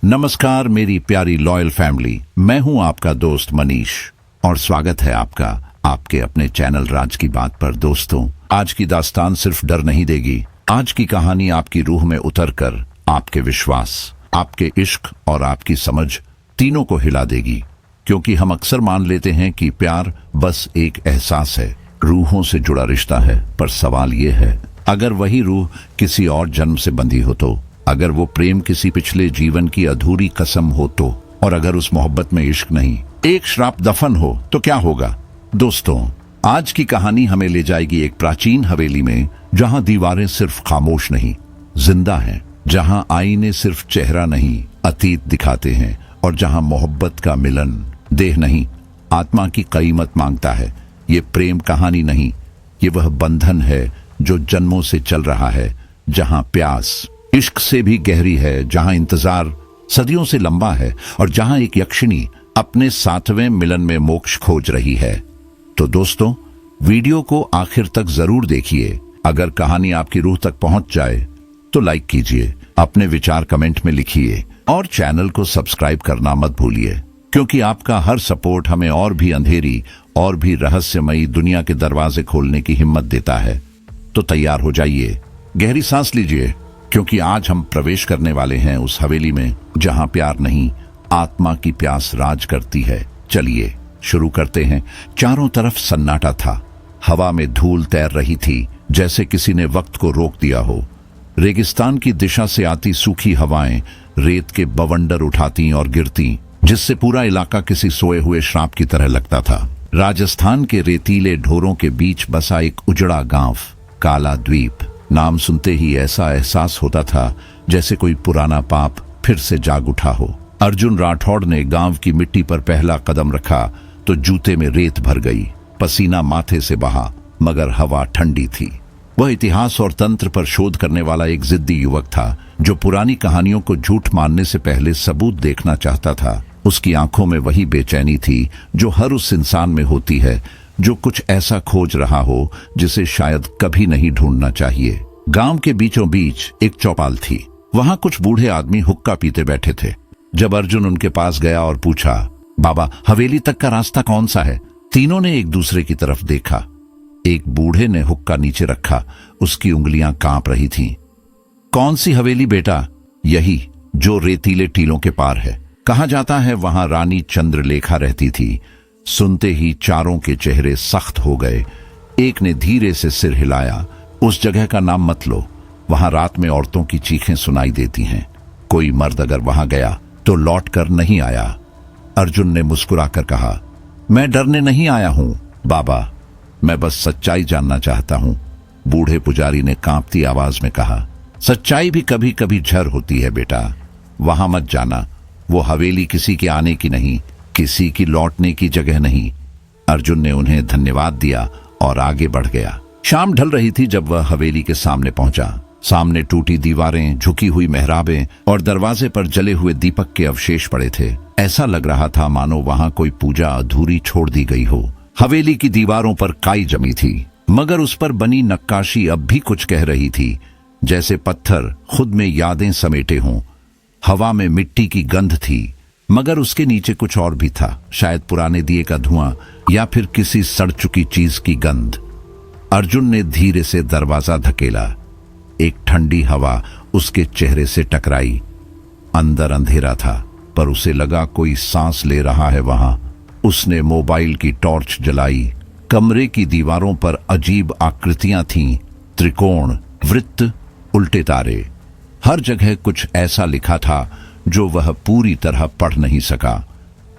नमस्कार मेरी प्यारी लॉयल फैमिली, मैं हूं आपका दोस्त मनीष और स्वागत है आपका आपके अपने चैनल राज की बात पर। दोस्तों, आज की दास्तान सिर्फ डर नहीं देगी। आज की कहानी आपकी रूह में उतरकर आपके विश्वास, आपके इश्क और आपकी समझ तीनों को हिला देगी। क्योंकि हम अक्सर मान लेते हैं कि प्यार बस एक एहसास है, रूहों से जुड़ा रिश्ता है। पर सवाल ये है, अगर वही रूह किसी और जन्म से बंधी हो तो, अगर वो प्रेम किसी पिछले जीवन की अधूरी कसम हो तो, और अगर उस मोहब्बत में इश्क नहीं, एक श्राप दफन हो तो क्या होगा? दोस्तों, आज की कहानी हमें ले जाएगी एक प्राचीन हवेली में, जहां दीवारें सिर्फ खामोश नहीं, जिंदा हैं, जहां आईने सिर्फ चेहरा नहीं, अतीत दिखाते हैं, और जहां मोहब्बत का मिलन देह नहीं, आत्मा की कीमत मांगता है। ये प्रेम कहानी नहीं, ये वह बंधन है जो जन्मों से चल रहा है, जहां प्यास इश्क से भी गहरी है, जहां इंतजार सदियों से लंबा है, और जहां एक यक्षिणी अपने 7वें मिलन में मोक्ष खोज रही है। तो दोस्तों, वीडियो को आखिर तक जरूर देखिए। अगर कहानी आपकी रूह तक पहुंच जाए तो लाइक कीजिए, अपने विचार कमेंट में लिखिए और चैनल को सब्सक्राइब करना मत भूलिए, क्योंकि आपका हर सपोर्ट हमें और भी अंधेरी और भी रहस्यमयी दुनिया के दरवाजे खोलने की हिम्मत देता है। तो तैयार हो जाइए, गहरी सांस लीजिए, क्योंकि आज हम प्रवेश करने वाले हैं उस हवेली में जहां प्यार नहीं, आत्मा की प्यास राज करती है। चलिए शुरू करते हैं। चारों तरफ सन्नाटा था, हवा में धूल तैर रही थी, जैसे किसी ने वक्त को रोक दिया हो। रेगिस्तान की दिशा से आती सूखी हवाएं रेत के बवंडर उठाती और गिरती, जिससे पूरा इलाका किसी सोए हुए श्राप की तरह लगता था। राजस्थान के रेतीले ढोरों के बीच बसा एक उजड़ा गांव, काला द्वीप। नाम सुनते ही ऐसा एहसास होता था जैसे कोई पुराना पाप फिर से जाग उठा हो। अर्जुन राठौड़ ने गांव की मिट्टी पर पहला कदम रखा तो जूते में रेत भर गई, पसीना माथे से बहा, मगर हवा ठंडी थी। वह इतिहास और तंत्र पर शोध करने वाला एक जिद्दी युवक था, जो पुरानी कहानियों को झूठ मानने से पहले सबूत देखना चाहता था। उसकी आंखों में वही बेचैनी थी जो हर उस इंसान में होती है जो कुछ ऐसा खोज रहा हो जिसे शायद कभी नहीं ढूंढना चाहिए। गांव के बीचों बीच एक चौपाल थी। वहां कुछ बूढ़े आदमी हुक्का पीते बैठे थे। जब अर्जुन उनके पास गया और पूछा, बाबा, हवेली तक का रास्ता कौन सा है? तीनों ने एक दूसरे की तरफ देखा। एक बूढ़े ने हुक्का नीचे रखा, उसकी उंगलियां कांप रही थीं। कौन सी हवेली बेटा? यही जो रेतीले टीलों के पार है। कहा जाता है वहां रानी चंद्रलेखा रहती थी। सुनते ही चारों के चेहरे सख्त हो गए। एक ने धीरे से सिर हिलाया, उस जगह का नाम मत लो, वहां रात में औरतों की चीखें सुनाई देती हैं। कोई मर्द अगर वहां गया तो लौट कर नहीं आया। अर्जुन ने मुस्कुराकर कहा, मैं डरने नहीं आया हूं बाबा, मैं बस सच्चाई जानना चाहता हूं। बूढ़े पुजारी ने कांपती आवाज में कहा, सच्चाई भी कभी कभी झर होती है बेटा, वहां मत जाना। वो हवेली किसी के आने की नहीं, किसी की लौटने की जगह नहीं। अर्जुन ने उन्हें धन्यवाद दिया और आगे बढ़ गया। शाम ढल रही थी जब वह हवेली के सामने पहुंचा। सामने टूटी दीवारें, झुकी हुई मेहराबें और दरवाजे पर जले हुए दीपक के अवशेष पड़े थे। ऐसा लग रहा था मानो वहां कोई पूजा अधूरी छोड़ दी गई हो। हवेली की दीवारों पर काई जमी थी, मगर उस पर बनी नक्काशी अब भी कुछ कह रही थी, जैसे पत्थर खुद में यादें समेटे हों। हवा में मिट्टी की गंध थी, मगर उसके नीचे कुछ और भी था, शायद पुराने दिए का धुआं या फिर किसी सड़ चुकी चीज की गंध। अर्जुन ने धीरे से दरवाजा धकेला। एक ठंडी हवा उसके चेहरे से टकराई। अंदर अंधेरा था, पर उसे लगा कोई सांस ले रहा है वहां। उसने मोबाइल की टॉर्च जलाई। कमरे की दीवारों पर अजीब आकृतियां थीं, त्रिकोण, वृत्त, उल्टे तारे। हर जगह कुछ ऐसा लिखा था जो वह पूरी तरह पढ़ नहीं सका।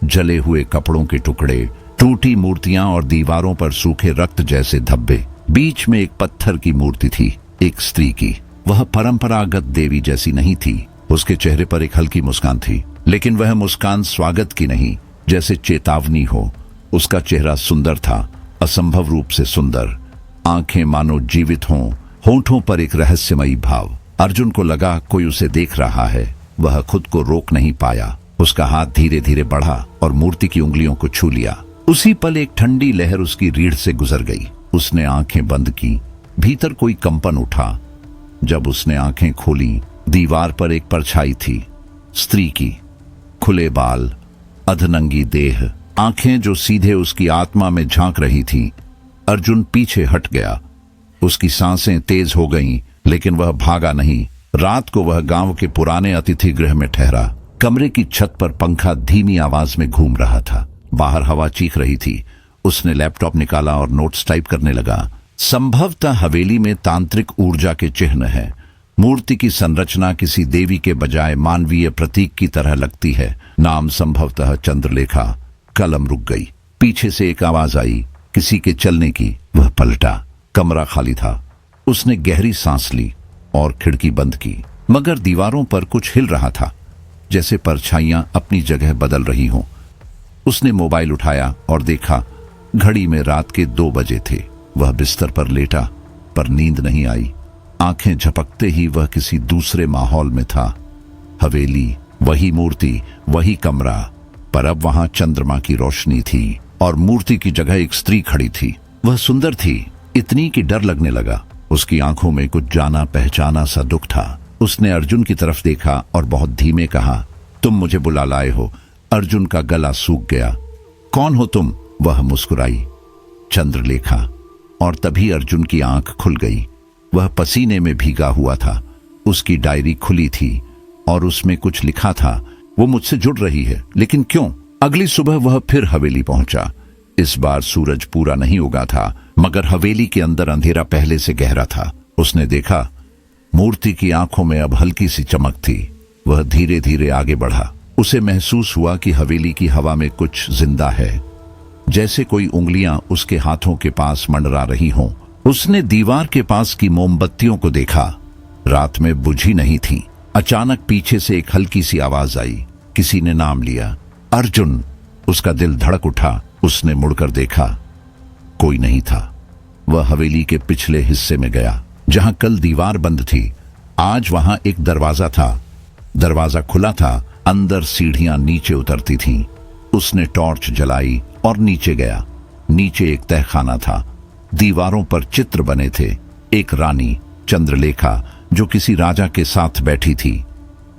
जले हुए कपड़ों के टुकड़े, टूटी मूर्तियां और दीवारों पर सूखे रक्त जैसे धब्बे। बीच में एक पत्थर की मूर्ति थी, एक स्त्री की। वह परंपरागत देवी जैसी नहीं थी। उसके चेहरे पर एक हल्की मुस्कान थी, लेकिन वह मुस्कान स्वागत की नहीं, जैसे चेतावनी हो। उसका चेहरा सुंदर था, असंभव रूप से सुंदर। आंखें मानो जीवित हों, होंठों पर एक रहस्यमयी भाव। अर्जुन को लगा कोई उसे देख रहा है। वह खुद को रोक नहीं पाया। उसका हाथ धीरे धीरे बढ़ा और मूर्ति की उंगलियों को छू लिया। उसी पल एक ठंडी लहर उसकी रीढ़ से गुजर गई। उसने आंखें बंद की। भीतर कोई कंपन उठा। जब उसने आंखें खोली, दीवार पर एक परछाई थी। स्त्री की, खुले बाल, अधनंगी देह, आंखें जो सीधे उसकी आत्मा में झांक रही थी। अर्जुन पीछे हट गया। उसकी सांसें तेज हो गईं, लेकिन वह भागा नहीं। रात को वह गांव के पुराने अतिथि गृह में ठहरा। कमरे की छत पर पंखा धीमी आवाज में घूम रहा था। बाहर हवा चीख रही थी। उसने लैपटॉप निकाला और नोट्स टाइप करने लगा। संभवतः हवेली में तांत्रिक ऊर्जा के चिन्ह हैं। मूर्ति की संरचना किसी देवी के बजाय मानवीय प्रतीक की तरह लगती है। नाम संभवतः चंद्रलेखा। कलम रुक गई। पीछे से एक आवाज आई, किसी के चलने की। वह पलटा। कमरा खाली था। उसने गहरी सांस ली और खिड़की बंद की, मगर दीवारों पर कुछ हिल रहा था, जैसे परछाइयां अपनी जगह बदल रही हों। उसने मोबाइल उठाया और देखा, घड़ी में रात के 2 बजे थे। वह बिस्तर पर लेटा, पर नींद नहीं आई। आंखें झपकते ही वह किसी दूसरे माहौल में था। हवेली, वही मूर्ति, वही कमरा, पर अब वहां चंद्रमा की रोशनी थी और मूर्ति की जगह एक स्त्री खड़ी थी। वह सुंदर थी, इतनी कि डर लगने लगा। उसकी आंखों में कुछ जाना पहचाना सा दुख था। उसने अर्जुन की तरफ देखा और बहुत धीमे कहा, तुम मुझे बुला लाए हो। अर्जुन का गला सूख गया। कौन हो तुम? वह मुस्कुराई, चंद्रलेखा। और तभी अर्जुन की आंख खुल गई। वह पसीने में भीगा हुआ था। उसकी डायरी खुली थी और उसमें कुछ लिखा था, वो मुझसे जुड़ रही है, लेकिन क्यों? अगली सुबह वह फिर हवेली पहुंचा। इस बार सूरज पूरा नहीं उगा था, मगर हवेली के अंदर अंधेरा पहले से गहरा था। उसने देखा, मूर्ति की आंखों में अब हल्की सी चमक थी। वह धीरे धीरे आगे बढ़ा। उसे महसूस हुआ कि हवेली की हवा में कुछ जिंदा है, जैसे कोई उंगलियां उसके हाथों के पास मंडरा रही हों। उसने दीवार के पास की मोमबत्तियों को देखा। रात में बुझी नहीं थी। अचानक पीछे से एक हल्की सी आवाज आई। किसी ने नाम लिया, अर्जुन। उसका दिल धड़क उठा। उसने मुड़कर देखा, कोई नहीं था। वह हवेली के पिछले हिस्से में गया, जहां कल दीवार बंद थी। आज वहां एक दरवाजा था। दरवाजा खुला था। अंदर सीढ़ियां नीचे उतरती थीं। उसने टॉर्च जलाई और नीचे गया। नीचे एक तहखाना था। दीवारों पर चित्र बने थे। एक रानी, चंद्रलेखा, जो किसी राजा के साथ बैठी थी।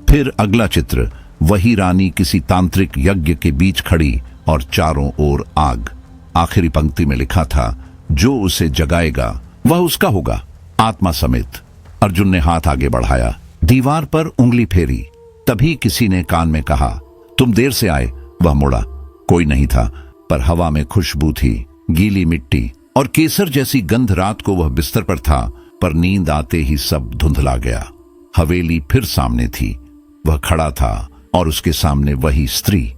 फिर अगला चित्र, वही रानी किसी तांत्रिक यज्ञ के बीच खड़ी और चारों ओर आग। आखिरी पंक्ति में लिखा था, जो उसे जगाएगा वह उसका होगा, आत्मा समेत। अर्जुन ने हाथ आगे बढ़ाया, दीवार पर उंगली फेरी। तभी किसी ने कान में कहा, तुम देर से आए। वह मुड़ा। कोई नहीं था, पर हवा में खुशबू थी, गीली मिट्टी और केसर जैसी गंध। रात को वह बिस्तर पर था, पर नींद आते ही सब धुंधला गया। हवेली फिर सामने थी। वह खड़ा था और उसके सामने वही स्त्री।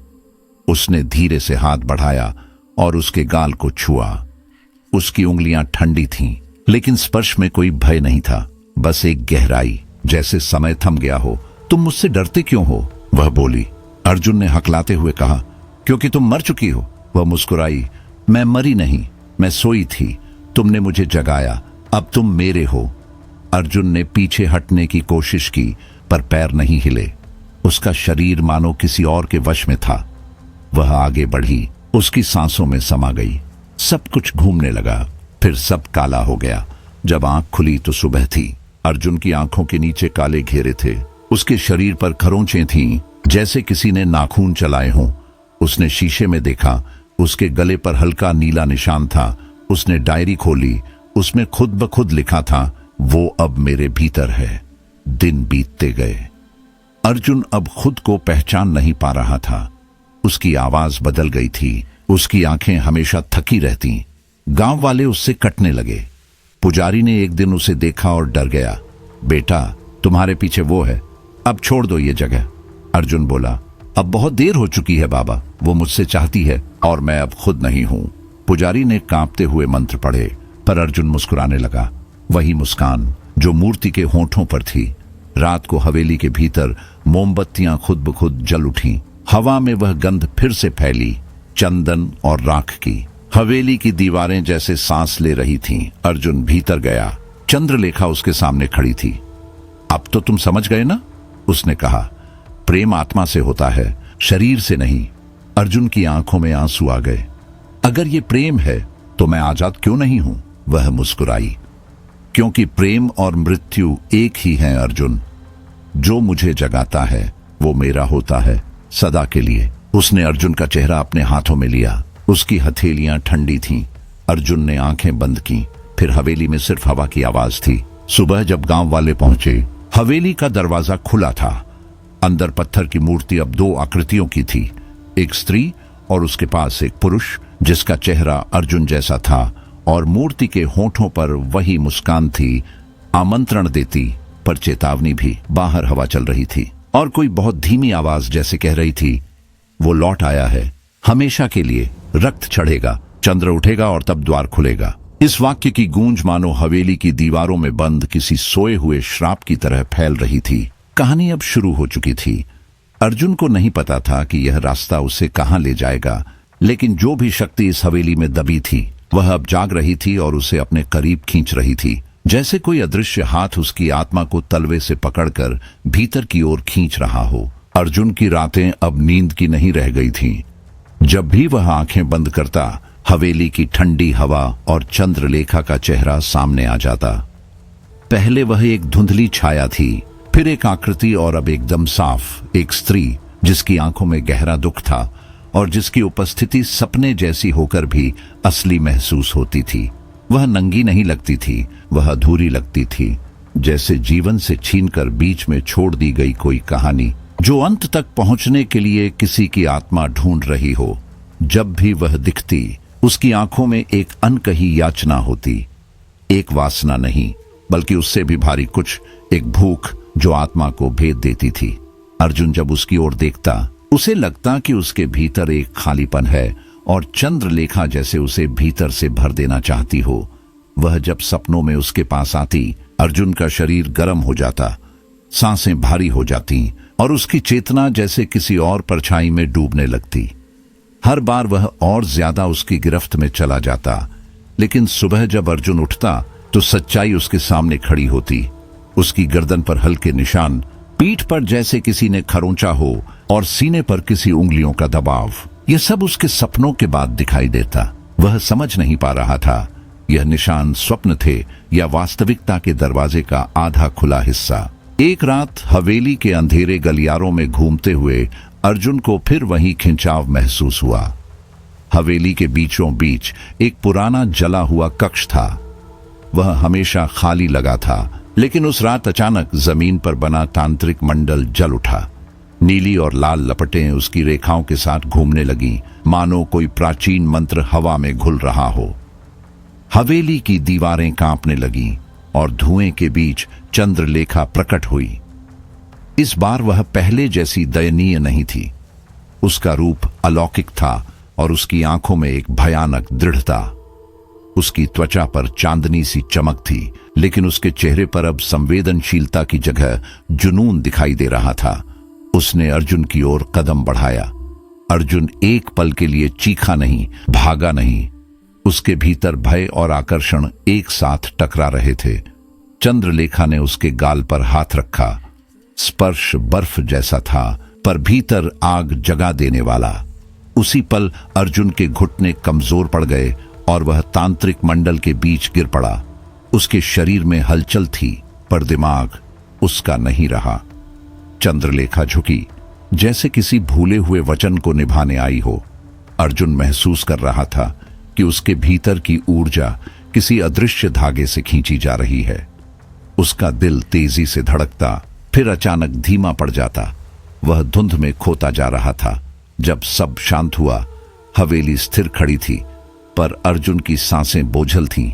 उसने धीरे से हाथ बढ़ाया और उसके गाल को छुआ। उसकी उंगलियां ठंडी थीं, लेकिन स्पर्श में कोई भय नहीं था, बस एक गहराई, जैसे समय थम गया हो। तुम मुझसे डरते क्यों हो? वह बोली। अर्जुन ने हकलाते हुए कहा, क्योंकि तुम मर चुकी हो। वह मुस्कुराई, मैं मरी नहीं, मैं सोई थी। तुमने मुझे जगाया, अब तुम मेरे हो। अर्जुन ने पीछे हटने की कोशिश की, पर पैर नहीं हिले। उसका शरीर मानो किसी और के वश में था। वह आगे बढ़ी, उसकी सांसों में समा गई। सब कुछ घूमने लगा, फिर सब काला हो गया। जब आंख खुली तो सुबह थी। अर्जुन की आंखों के नीचे काले घेरे थे। उसके शरीर पर खरोंचें थीं, जैसे किसी ने नाखून चलाए हों। उसने शीशे में देखा, उसके गले पर हल्का नीला निशान था। उसने डायरी खोली, उसमें खुद ब खुद लिखा था, वो अब मेरे भीतर है। दिन बीतते गए। अर्जुन अब खुद को पहचान नहीं पा रहा था। उसकी आवाज बदल गई थी। उसकी आंखें हमेशा थकी रहती। गांव वाले उससे कटने लगे। पुजारी ने एक दिन उसे देखा और डर गया। बेटा, तुम्हारे पीछे वो है, अब छोड़ दो ये जगह। अर्जुन बोला, अब बहुत देर हो चुकी है बाबा, वो मुझसे चाहती है और मैं अब खुद नहीं हूं। पुजारी ने कांपते हुए मंत्र पढ़े, पर अर्जुन मुस्कुराने लगा। वही मुस्कान जो मूर्ति के होठों पर थी। रात को हवेली के भीतर मोमबत्तियां खुद ब खुद जल उठी। हवा में वह गंध फिर से फैली, चंदन और राख की। हवेली की दीवारें जैसे सांस ले रही थीं। अर्जुन भीतर गया। चंद्रलेखा उसके सामने खड़ी थी। अब तो तुम समझ गए ना? उसने कहा। प्रेम आत्मा से होता है, शरीर से नहीं। अर्जुन की आंखों में आंसू आ गए। अगर ये प्रेम है तो मैं आजाद क्यों नहीं हूं? वह मुस्कुराई। क्योंकि प्रेम और मृत्यु एक ही है अर्जुन। जो मुझे जगाता है वो मेरा होता है सदा के लिए। उसने अर्जुन का चेहरा अपने हाथों में लिया। उसकी हथेलियां ठंडी थीं। अर्जुन ने आंखें बंद की। फिर हवेली में सिर्फ हवा की आवाज थी। सुबह जब गांव वाले पहुंचे, हवेली का दरवाजा खुला था। अंदर पत्थर की मूर्ति अब दो आकृतियों की थी, एक स्त्री और उसके पास एक पुरुष जिसका चेहरा अर्जुन जैसा था, और मूर्ति के होठों पर वही मुस्कान थी, आमंत्रण देती पर चेतावनी भी। बाहर हवा चल रही थी और कोई बहुत धीमी आवाज जैसे कह रही थी, वो लौट आया है हमेशा के लिए। रक्त चढ़ेगा, चंद्र उठेगा और तब द्वार खुलेगा। इस वाक्य की गूंज मानो हवेली की दीवारों में बंद किसी सोए हुए श्राप की तरह फैल रही थी। कहानी अब शुरू हो चुकी थी। अर्जुन को नहीं पता था कि यह रास्ता उसे कहां ले जाएगा, लेकिन जो भी शक्ति इस हवेली में दबी थी वह अब जाग रही थी और उसे अपने करीब खींच रही थी, जैसे कोई अदृश्य हाथ उसकी आत्मा को तलवे से पकड़कर भीतर की ओर खींच रहा हो। अर्जुन की रातें अब नींद की नहीं रह गई थीं। जब भी वह आंखें बंद करता, हवेली की ठंडी हवा और चंद्रलेखा का चेहरा सामने आ जाता। पहले वह एक धुंधली छाया थी, फिर एक आकृति और अब एकदम साफ एक स्त्री जिसकी आंखों में गहरा दुख था और जिसकी उपस्थिति सपने जैसी होकर भी असली महसूस होती थी। वह नंगी नहीं लगती थी, वह अधूरी लगती थी, जैसे जीवन से छीनकर बीच में छोड़ दी गई कोई कहानी जो अंत तक पहुंचने के लिए किसी की आत्मा ढूंढ रही हो। जब भी वह दिखती, उसकी आंखों में एक अनकही याचना होती, एक वासना नहीं बल्कि उससे भी भारी कुछ, एक भूख जो आत्मा को भेद देती थी। अर्जुन जब उसकी ओर देखता, उसे लगता कि उसके भीतर एक खालीपन है और चंद्रलेखा जैसे उसे भीतर से भर देना चाहती हो। वह जब सपनों में उसके पास आती, अर्जुन का शरीर गर्म हो जाता, सांसें भारी हो जाती और उसकी चेतना जैसे किसी और परछाई में डूबने लगती। हर बार वह और ज्यादा उसकी गिरफ्त में चला जाता, लेकिन सुबह जब अर्जुन उठता तो सच्चाई उसके सामने खड़ी होती। उसकी गर्दन पर हल्के निशान, पीठ पर जैसे किसी ने खरोंचा हो और सीने पर किसी उंगलियों का दबाव। यह सब उसके सपनों के बाद दिखाई देता। वह समझ नहीं पा रहा था यह निशान स्वप्न थे या वास्तविकता के दरवाजे का आधा खुला हिस्सा। एक रात हवेली के अंधेरे गलियारों में घूमते हुए अर्जुन को फिर वही खिंचाव महसूस हुआ। हवेली के बीचों बीच एक पुराना जला हुआ कक्ष था। वह हमेशा खाली लगा था, लेकिन उस रात अचानक जमीन पर बना तांत्रिक मंडल जल उठा। नीली और लाल लपटें उसकी रेखाओं के साथ घूमने लगीं, मानो कोई प्राचीन मंत्र हवा में घुल रहा हो। हवेली की दीवारें कांपने लगीं और धुएं के बीच चंद्रलेखा प्रकट हुई। इस बार वह पहले जैसी दयनीय नहीं थी। उसका रूप अलौकिक था और उसकी आंखों में एक भयानक दृढ़ता। उसकी त्वचा पर चांदनी सी चमक थी, लेकिन उसके चेहरे पर अब संवेदनशीलता की जगह जुनून दिखाई दे रहा था। उसने अर्जुन की ओर कदम बढ़ाया। अर्जुन एक पल के लिए चीखा नहीं, भागा नहीं। उसके भीतर भय और आकर्षण एक साथ टकरा रहे थे। चंद्रलेखा ने उसके गाल पर हाथ रखा। स्पर्श बर्फ जैसा था, पर भीतर आग जगा देने वाला। उसी पल अर्जुन के घुटने कमजोर पड़ गए और वह तांत्रिक मंडल के बीच गिर पड़ा। उसके शरीर में हलचल थी, पर दिमाग उसका नहीं रहा। चंद्रलेखा झुकी, जैसे किसी भूले हुए वचन को निभाने आई हो। अर्जुन महसूस कर रहा था कि उसके भीतर की ऊर्जा किसी अदृश्य धागे से खींची जा रही है। उसका दिल तेजी से धड़कता, फिर अचानक धीमा पड़ जाता। वह धुंध में खोता जा रहा था। जब सब शांत हुआ, हवेली स्थिर खड़ी थी, पर अर्जुन की सांसें बोझल थीं।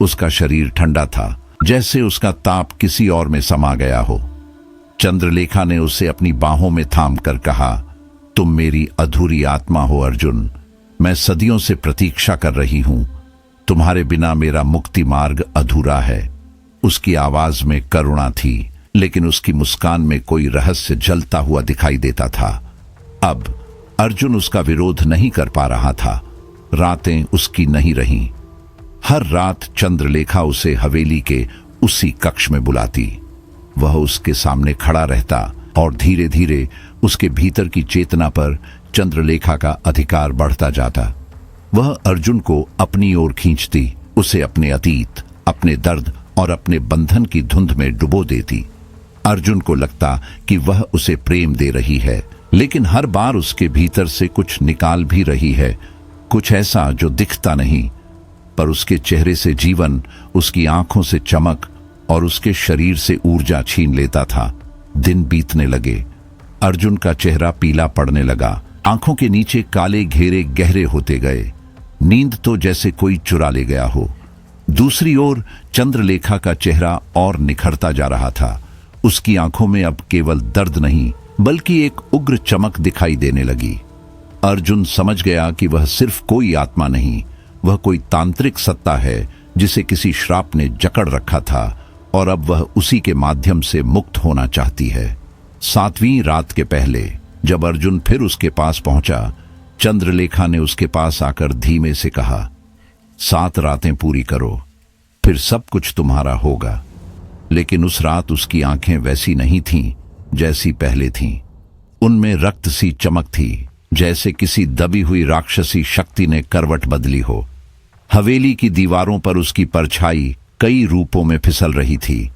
उसका शरीर ठंडा था, जैसे उसका ताप किसी और में समा गया हो। चंद्रलेखा ने उसे अपनी बाहों में थाम कर कहा, तुम मेरी अधूरी आत्मा हो अर्जुन। मैं सदियों से प्रतीक्षा कर रही हूं। तुम्हारे बिना मेरा मुक्ति मार्ग अधूरा है। उसकी आवाज में करुणा थी, लेकिन उसकी मुस्कान में कोई रहस्य जलता हुआ दिखाई देता था। अब अर्जुन उसका विरोध नहीं कर पा रहा था। रातें उसकी नहीं रहीं। हर रात चंद्रलेखा उसे हवेली के उसी कक्ष में बुलाती। वह उसके सामने खड़ा रहता और धीरे धीरे उसके भीतर की चेतना पर चंद्रलेखा का अधिकार बढ़ता जाता। वह अर्जुन को अपनी ओर खींचती, उसे अपने अतीत, अपने दर्द और अपने बंधन की धुंध में डुबो देती। अर्जुन को लगता कि वह उसे प्रेम दे रही है, लेकिन हर बार उसके भीतर से कुछ निकाल भी रही है, कुछ ऐसा जो दिखता नहीं, पर उसके चेहरे से जीवन, उसकी आंखों से चमक और उसके शरीर से ऊर्जा छीन लेता था। दिन बीतने लगे, अर्जुन का चेहरा पीला पड़ने लगा, आंखों के नीचे काले घेरे गहरे होते गए, नींद तो जैसे कोई चुरा ले गया हो। दूसरी ओर चंद्रलेखा का चेहरा और निखरता जा रहा था। उसकी आंखों में अब केवल दर्द नहीं, बल्कि एक उग्र चमक दिखाई देने लगी। अर्जुन समझ गया कि वह सिर्फ कोई आत्मा नहीं, वह कोई तांत्रिक सत्ता है जिसे किसी श्राप ने जकड़ रखा था और अब वह उसी के माध्यम से मुक्त होना चाहती है। 7वीं रात के पहले जब अर्जुन फिर उसके पास पहुंचा, चंद्रलेखा ने उसके पास आकर धीमे से कहा, 7 रातें पूरी करो, फिर सब कुछ तुम्हारा होगा। लेकिन उस रात उसकी आंखें वैसी नहीं थीं जैसी पहले थीं। उनमें रक्त सी चमक थी, जैसे किसी दबी हुई राक्षसी शक्ति ने करवट बदली हो। हवेली की दीवारों पर उसकी परछाई कई रूपों में फिसल रही थी।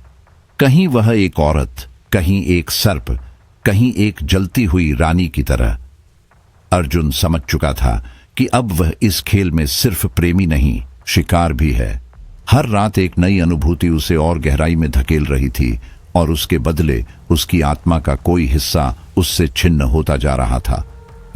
कहीं वह एक औरत, कहीं एक सर्प, कहीं एक जलती हुई रानी की तरह। अर्जुन समझ चुका था कि अब वह इस खेल में सिर्फ प्रेमी नहीं, शिकार भी है। हर रात एक नई अनुभूति उसे और गहराई में धकेल रही थी और उसके बदले उसकी आत्मा का कोई हिस्सा उससे छिन्न होता जा रहा था।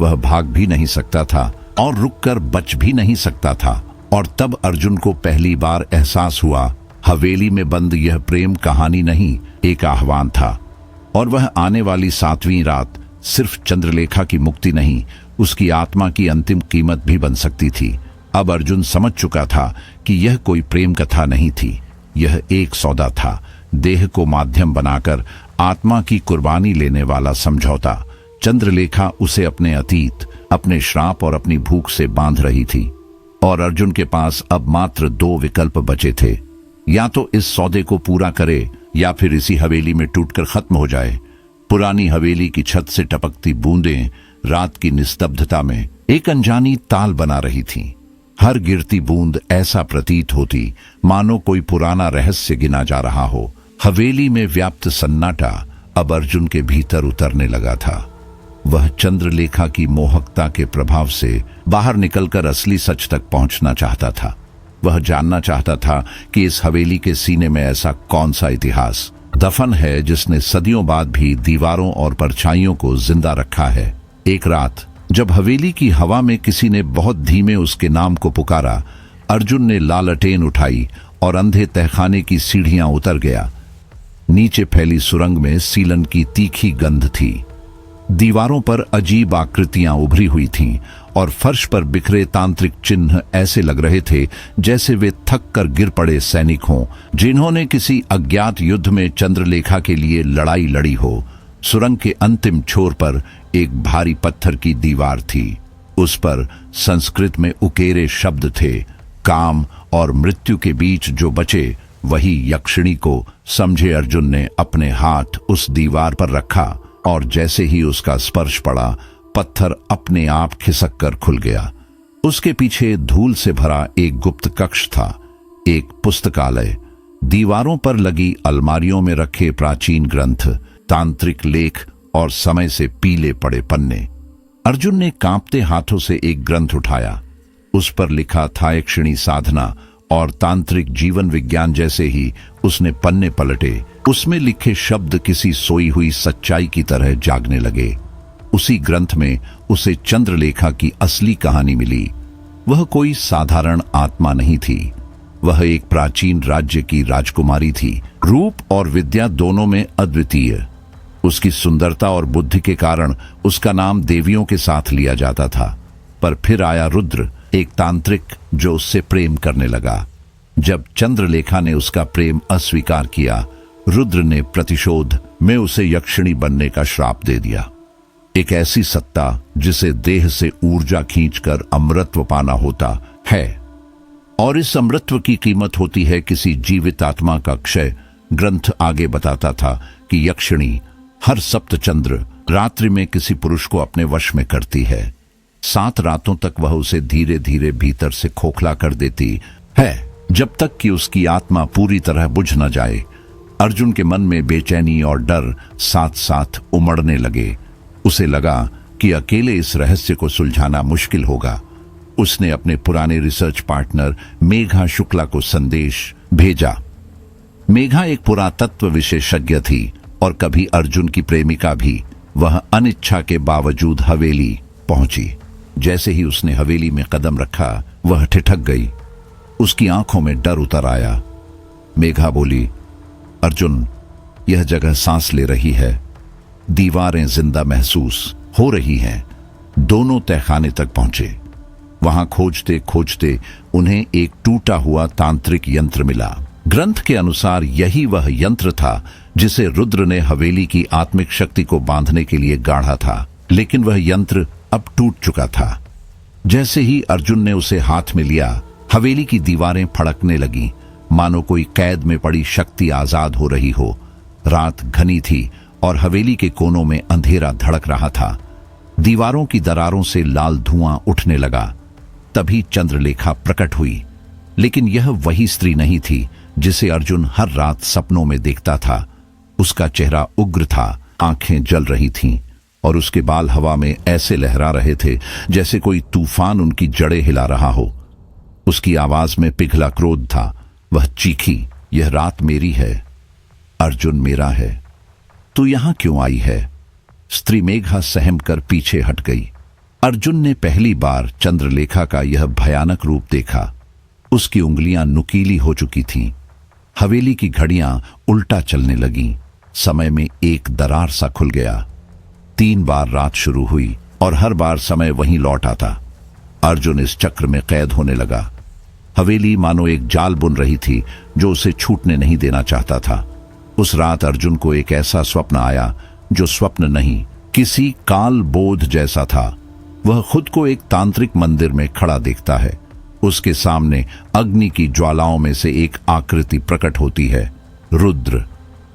वह भाग भी नहीं सकता था और रुककर बच भी नहीं सकता था। और तब अर्जुन को पहली बार एहसास हुआ, हवेली में बंद यह प्रेम कहानी नहीं, एक आह्वान था। और वह आने वाली 7वीं रात सिर्फ चंद्रलेखा की मुक्ति नहीं, उसकी आत्मा की अंतिम कीमत भी बन सकती थी। अब अर्जुन समझ चुका था कि यह कोई प्रेम कथा नहीं थी, यह एक सौदा था, देह को माध्यम बनाकर आत्मा की कुर्बानी लेने वाला समझौता। चंद्रलेखा उसे अपने अतीत, अपने श्राप और अपनी भूख से बांध रही थी और अर्जुन के पास अब मात्र 2 विकल्प बचे थे, या तो इस सौदे को पूरा करे या फिर इसी हवेली में टूटकर खत्म हो जाए। पुरानी हवेली की छत से टपकती बूंदें रात की निस्तब्धता में एक अनजानी ताल बना रही थीं। हर गिरती बूंद ऐसा प्रतीत होती मानो कोई पुराना रहस्य गिना जा रहा हो। हवेली में व्याप्त सन्नाटा अब अर्जुन के भीतर उतरने लगा था। वह चंद्रलेखा की मोहकता के प्रभाव से बाहर निकलकर असली सच तक पहुंचना चाहता था। वह जानना चाहता था कि इस हवेली के सीने में ऐसा कौन सा इतिहास दफन है जिसने सदियों बाद भी दीवारों और परछाइयों को जिंदा रखा है। एक रात जब हवेली की हवा में किसी ने बहुत धीमे उसके नाम को पुकारा, अर्जुन ने लालटेन उठाई और अंधे तहखाने की सीढ़ियां उतर गया। नीचे फैली सुरंग में सीलन की तीखी गंध थी। दीवारों पर अजीब आकृतियां उभरी हुई थीं और फर्श पर बिखरे तांत्रिक चिन्ह ऐसे लग रहे थे जैसे वे थक कर गिर पड़े सैनिक हों, जिन्होंने किसी अज्ञात युद्ध में चंद्रलेखा के लिए लड़ाई लड़ी हो। सुरंग के अंतिम छोर पर एक भारी पत्थर की दीवार थी। उस पर संस्कृत में उकेरे शब्द थे, काम और मृत्यु के बीच जो बचे वही यक्षिणी को। समझे अर्जुन ने अपने हाथ उस दीवार पर रखा और जैसे ही उसका स्पर्श पड़ा, पत्थर अपने आप खिसक कर खुल गया। उसके पीछे धूल से भरा एक गुप्त कक्ष था, एक पुस्तकालय। दीवारों पर लगी अलमारियों में रखे प्राचीन ग्रंथ, तांत्रिक लेख और समय से पीले पड़े पन्ने। अर्जुन ने कांपते हाथों से एक ग्रंथ उठाया। उस पर लिखा था यक्षिणी साधना और तांत्रिक जीवन विज्ञान। जैसे ही उसने पन्ने पलटे, उसमें लिखे शब्द किसी सोई हुई सच्चाई की तरह जागने लगे। उसी ग्रंथ में उसे चंद्रलेखा की असली कहानी मिली। वह कोई साधारण आत्मा नहीं थी, वह एक प्राचीन राज्य की राजकुमारी थी, रूप और विद्या दोनों में अद्वितीय। उसकी सुंदरता और बुद्धि के कारण उसका नाम देवियों के साथ लिया जाता था। पर फिर आया रुद्र, एक तांत्रिक जो उससे प्रेम करने लगा। जब चंद्रलेखा ने उसका प्रेम अस्वीकार किया, रुद्र ने प्रतिशोध में उसे यक्षिणी बनने का श्राप दे दिया। एक ऐसी सत्ता जिसे देह से ऊर्जा खींचकर अमृतत्व पाना होता है और इस अमृतत्व की कीमत होती है किसी जीवित आत्मा का क्षय। ग्रंथ आगे बताता था कि यक्षिणी हर सप्तचंद्र रात्रि में किसी पुरुष को अपने वश में करती है। 7 रातों तक वह उसे धीरे धीरे भीतर से खोखला कर देती है, जब तक कि उसकी आत्मा पूरी तरह बुझ न जाए। अर्जुन के मन में बेचैनी और डर साथ साथ उमड़ने लगे। उसे लगा कि अकेले इस रहस्य को सुलझाना मुश्किल होगा। उसने अपने पुराने रिसर्च पार्टनर मेघा शुक्ला को संदेश भेजा। मेघा एक पुरातत्व विशेषज्ञ थी और कभी अर्जुन की प्रेमिका भी। वह अनिच्छा के बावजूद हवेली पहुंची। जैसे ही उसने हवेली में कदम रखा, वह ठिठक गई। उसकी आंखों में डर उतर आया। मेघा बोली, अर्जुन, यह जगह सांस ले रही है, दीवारें जिंदा महसूस हो रही हैं। दोनों तहखाने तक पहुंचे। वहां खोजते खोजते उन्हें एक टूटा हुआ तांत्रिक यंत्र मिला। ग्रंथ के अनुसार यही वह यंत्र था जिसे रुद्र ने हवेली की आत्मिक शक्ति को बांधने के लिए गाढ़ा था। लेकिन वह यंत्र अब टूट चुका था। जैसे ही अर्जुन ने उसे हाथ में लिया, हवेली की दीवारें फड़कने लगीं, मानो कोई कैद में पड़ी शक्ति आजाद हो रही हो। रात घनी थी और हवेली के कोनों में अंधेरा धड़क रहा था। दीवारों की दरारों से लाल धुआं उठने लगा। तभी चंद्रलेखा प्रकट हुई। लेकिन यह वही स्त्री नहीं थी जिसे अर्जुन हर रात सपनों में देखता था। उसका चेहरा उग्र था, आंखें जल रही थीं और उसके बाल हवा में ऐसे लहरा रहे थे जैसे कोई तूफान उनकी जड़ें हिला रहा हो। उसकी आवाज में पिघला क्रोध था। वह चीखी, यह रात मेरी है, अर्जुन मेरा है, तू यहां क्यों आई है? स्त्री मेघा सहम कर पीछे हट गई। अर्जुन ने पहली बार चंद्रलेखा का यह भयानक रूप देखा। उसकी उंगलियां नुकीली हो चुकी थीं। हवेली की घड़ियां उल्टा चलने लगीं। समय में एक दरार सा खुल गया। 3 बार रात शुरू हुई और हर बार समय वहीं लौट आता। अर्जुन इस चक्र में कैद होने लगा। हवेली मानो एक जाल बुन रही थी जो उसे छूटने नहीं देना चाहता था। उस रात अर्जुन को एक ऐसा स्वप्न आया जो स्वप्न नहीं, किसी काल बोध जैसा था। वह खुद को एक तांत्रिक मंदिर में खड़ा देखता है। उसके सामने अग्नि की ज्वालाओं में से एक आकृति प्रकट होती है, रुद्र।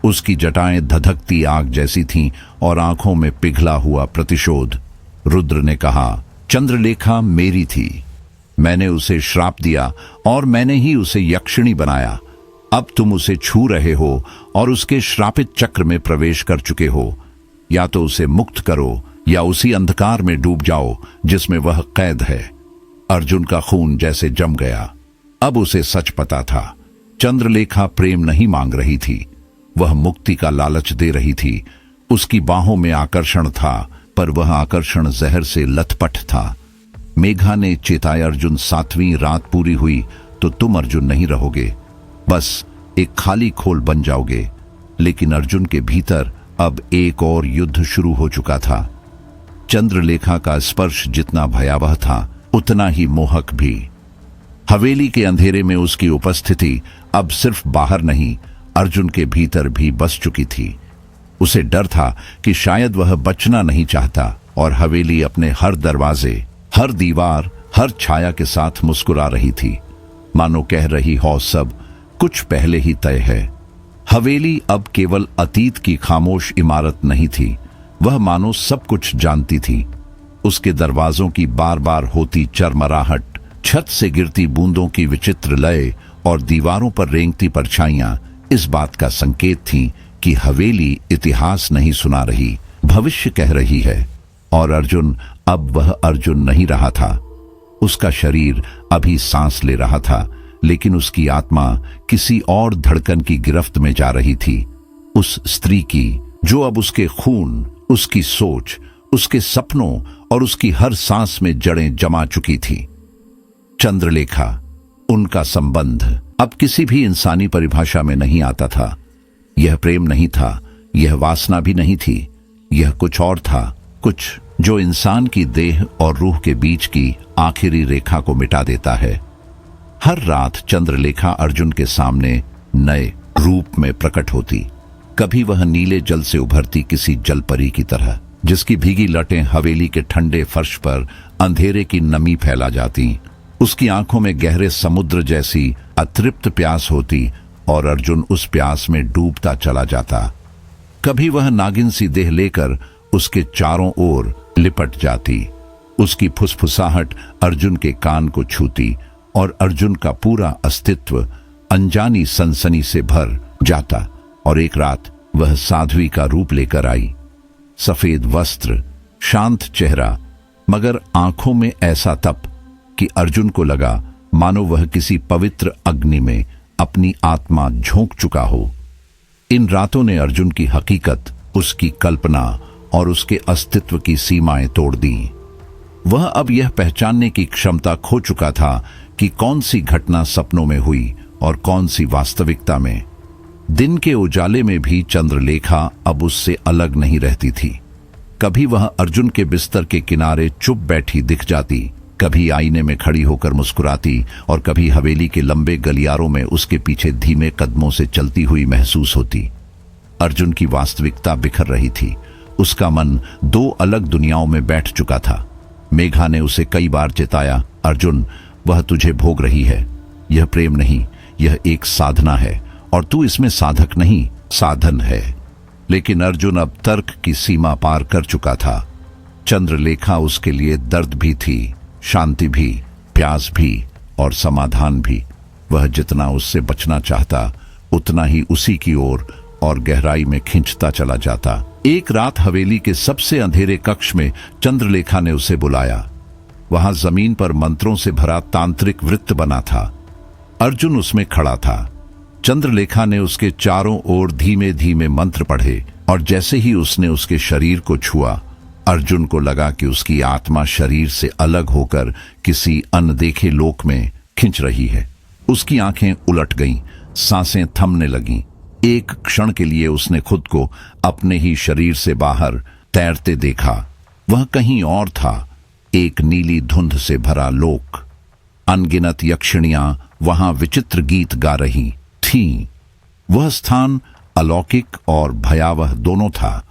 उसकी जटाएं धधकती आग जैसी थीं और आंखों में पिघला हुआ प्रतिशोध। रुद्र ने कहा, चंद्रलेखा मेरी थी, मैंने उसे श्राप दिया और मैंने ही उसे यक्षिणी बनाया। अब तुम उसे छू रहे हो और उसके श्रापित चक्र में प्रवेश कर चुके हो। या तो उसे मुक्त करो या उसी अंधकार में डूब जाओ जिसमें वह कैद है। अर्जुन का खून जैसे जम गया। अब उसे सच पता था, चंद्रलेखा प्रेम नहीं मांग रही थी, वह मुक्ति का लालच दे रही थी। उसकी बाहों में आकर्षण था, पर वह आकर्षण जहर से लथपथ था। मेघा ने चेताया, अर्जुन, 7वीं रात पूरी हुई तो तुम अर्जुन नहीं रहोगे, बस एक खाली खोल बन जाओगे। लेकिन अर्जुन के भीतर अब एक और युद्ध शुरू हो चुका था। चंद्रलेखा का स्पर्श जितना भयावह था, उतना ही मोहक भी। हवेली के अंधेरे में उसकी उपस्थिति अब सिर्फ बाहर नहीं, अर्जुन के भीतर भी बस चुकी थी। उसे डर था कि शायद वह बचना नहीं चाहता और हवेली अपने हर दरवाजे, हर दीवार, हर छाया के साथ मुस्कुरा रही थी, मानो कह रही हो, सब कुछ पहले ही तय है। हवेली अब केवल अतीत की खामोश इमारत नहीं थी, वह मानो सब कुछ जानती थी। उसके दरवाजों की बार बार होती चरमराहट, छत से गिरती बूंदों की विचित्र लय और दीवारों पर रेंगती परछाइयां इस बात का संकेत थीं कि हवेली इतिहास नहीं सुना रही, भविष्य कह रही है। और अर्जुन, अब वह अर्जुन नहीं रहा था। उसका शरीर अभी सांस ले रहा था, लेकिन उसकी आत्मा किसी और धड़कन की गिरफ्त में जा रही थी, उस स्त्री की जो अब उसके खून, उसकी सोच, उसके सपनों और उसकी हर सांस में जड़ें जमा चुकी थी। चंद्रलेखा, उनका संबंध अब किसी भी इंसानी परिभाषा में नहीं आता था। यह प्रेम नहीं था, यह वासना भी नहीं थी, यह कुछ और था, कुछ जो इंसान की देह और रूह के बीच की आखिरी रेखा को मिटा देता है। हर रात चंद्रलेखा अर्जुन के सामने नए रूप में प्रकट होती। कभी वह नीले जल से उभरती किसी जलपरी की तरह, जिसकी भीगी लटें हवेली के ठंडे फर्श पर अंधेरे की नमी फैला जाती। उसकी आंखों में गहरे समुद्र जैसी अतृप्त प्यास होती और अर्जुन उस प्यास में डूबता चला जाता। कभी वह नागिन सी देह लेकर उसके चारों ओर लिपट जाती। उसकी फुसफुसाहट अर्जुन के कान को छूती और अर्जुन का पूरा अस्तित्व अनजानी सनसनी से भर जाता। और एक रात वह साध्वी का रूप लेकर आई। सफेद वस्त्र, शांत चेहरा, मगर आंखों में ऐसा तप कि अर्जुन को लगा मानो वह किसी पवित्र अग्नि में अपनी आत्मा झोंक चुका हो। इन रातों ने अर्जुन की हकीकत, उसकी कल्पना और उसके अस्तित्व की सीमाएं तोड़ दी। वह अब यह पहचानने की क्षमता खो चुका था कि कौन सी घटना सपनों में हुई और कौन सी वास्तविकता में। दिन के उजाले में भी चंद्रलेखा अब उससे अलग नहीं रहती थी। कभी वह अर्जुन के बिस्तर के किनारे चुप बैठी दिख जाती, कभी आईने में खड़ी होकर मुस्कुराती और कभी हवेली के लंबे गलियारों में उसके पीछे धीमे कदमों से चलती हुई महसूस होती। अर्जुन की वास्तविकता बिखर रही थी। उसका मन दो अलग दुनियाओं में बैठ चुका था। मेघा ने उसे कई बार चेताया, अर्जुन, वह तुझे भोग रही है। यह प्रेम नहीं, यह एक साधना है और तू इसमें साधक नहीं, साधन है। लेकिन अर्जुन अब तर्क की सीमा पार कर चुका था। चंद्रलेखा उसके लिए दर्द भी थी, शांति भी, प्यास भी और समाधान भी। वह जितना उससे बचना चाहता उतना ही उसी की ओर और गहराई में खींचता चला जाता। एक रात हवेली के सबसे अंधेरे कक्ष में चंद्रलेखा ने उसे बुलाया। वहां जमीन पर मंत्रों से भरा तांत्रिक वृत्त बना था। अर्जुन उसमें खड़ा था। चंद्रलेखा ने उसके चारों ओर धीमे धीमे मंत्र पढ़े और जैसे ही उसने उसके शरीर को छुआ, अर्जुन को लगा कि उसकी आत्मा शरीर से अलग होकर किसी अनदेखे लोक में खिंच रही है। उसकी आंखें उलट गईं, सांसें थमने लगीं। एक क्षण के लिए उसने खुद को अपने ही शरीर से बाहर तैरते देखा। वह कहीं और था, एक नीली धुंध से भरा लोक। अनगिनत यक्षिणियां वहां विचित्र गीत गा रही थीं। वह स्थान अलौकिक और भयावह दोनों था।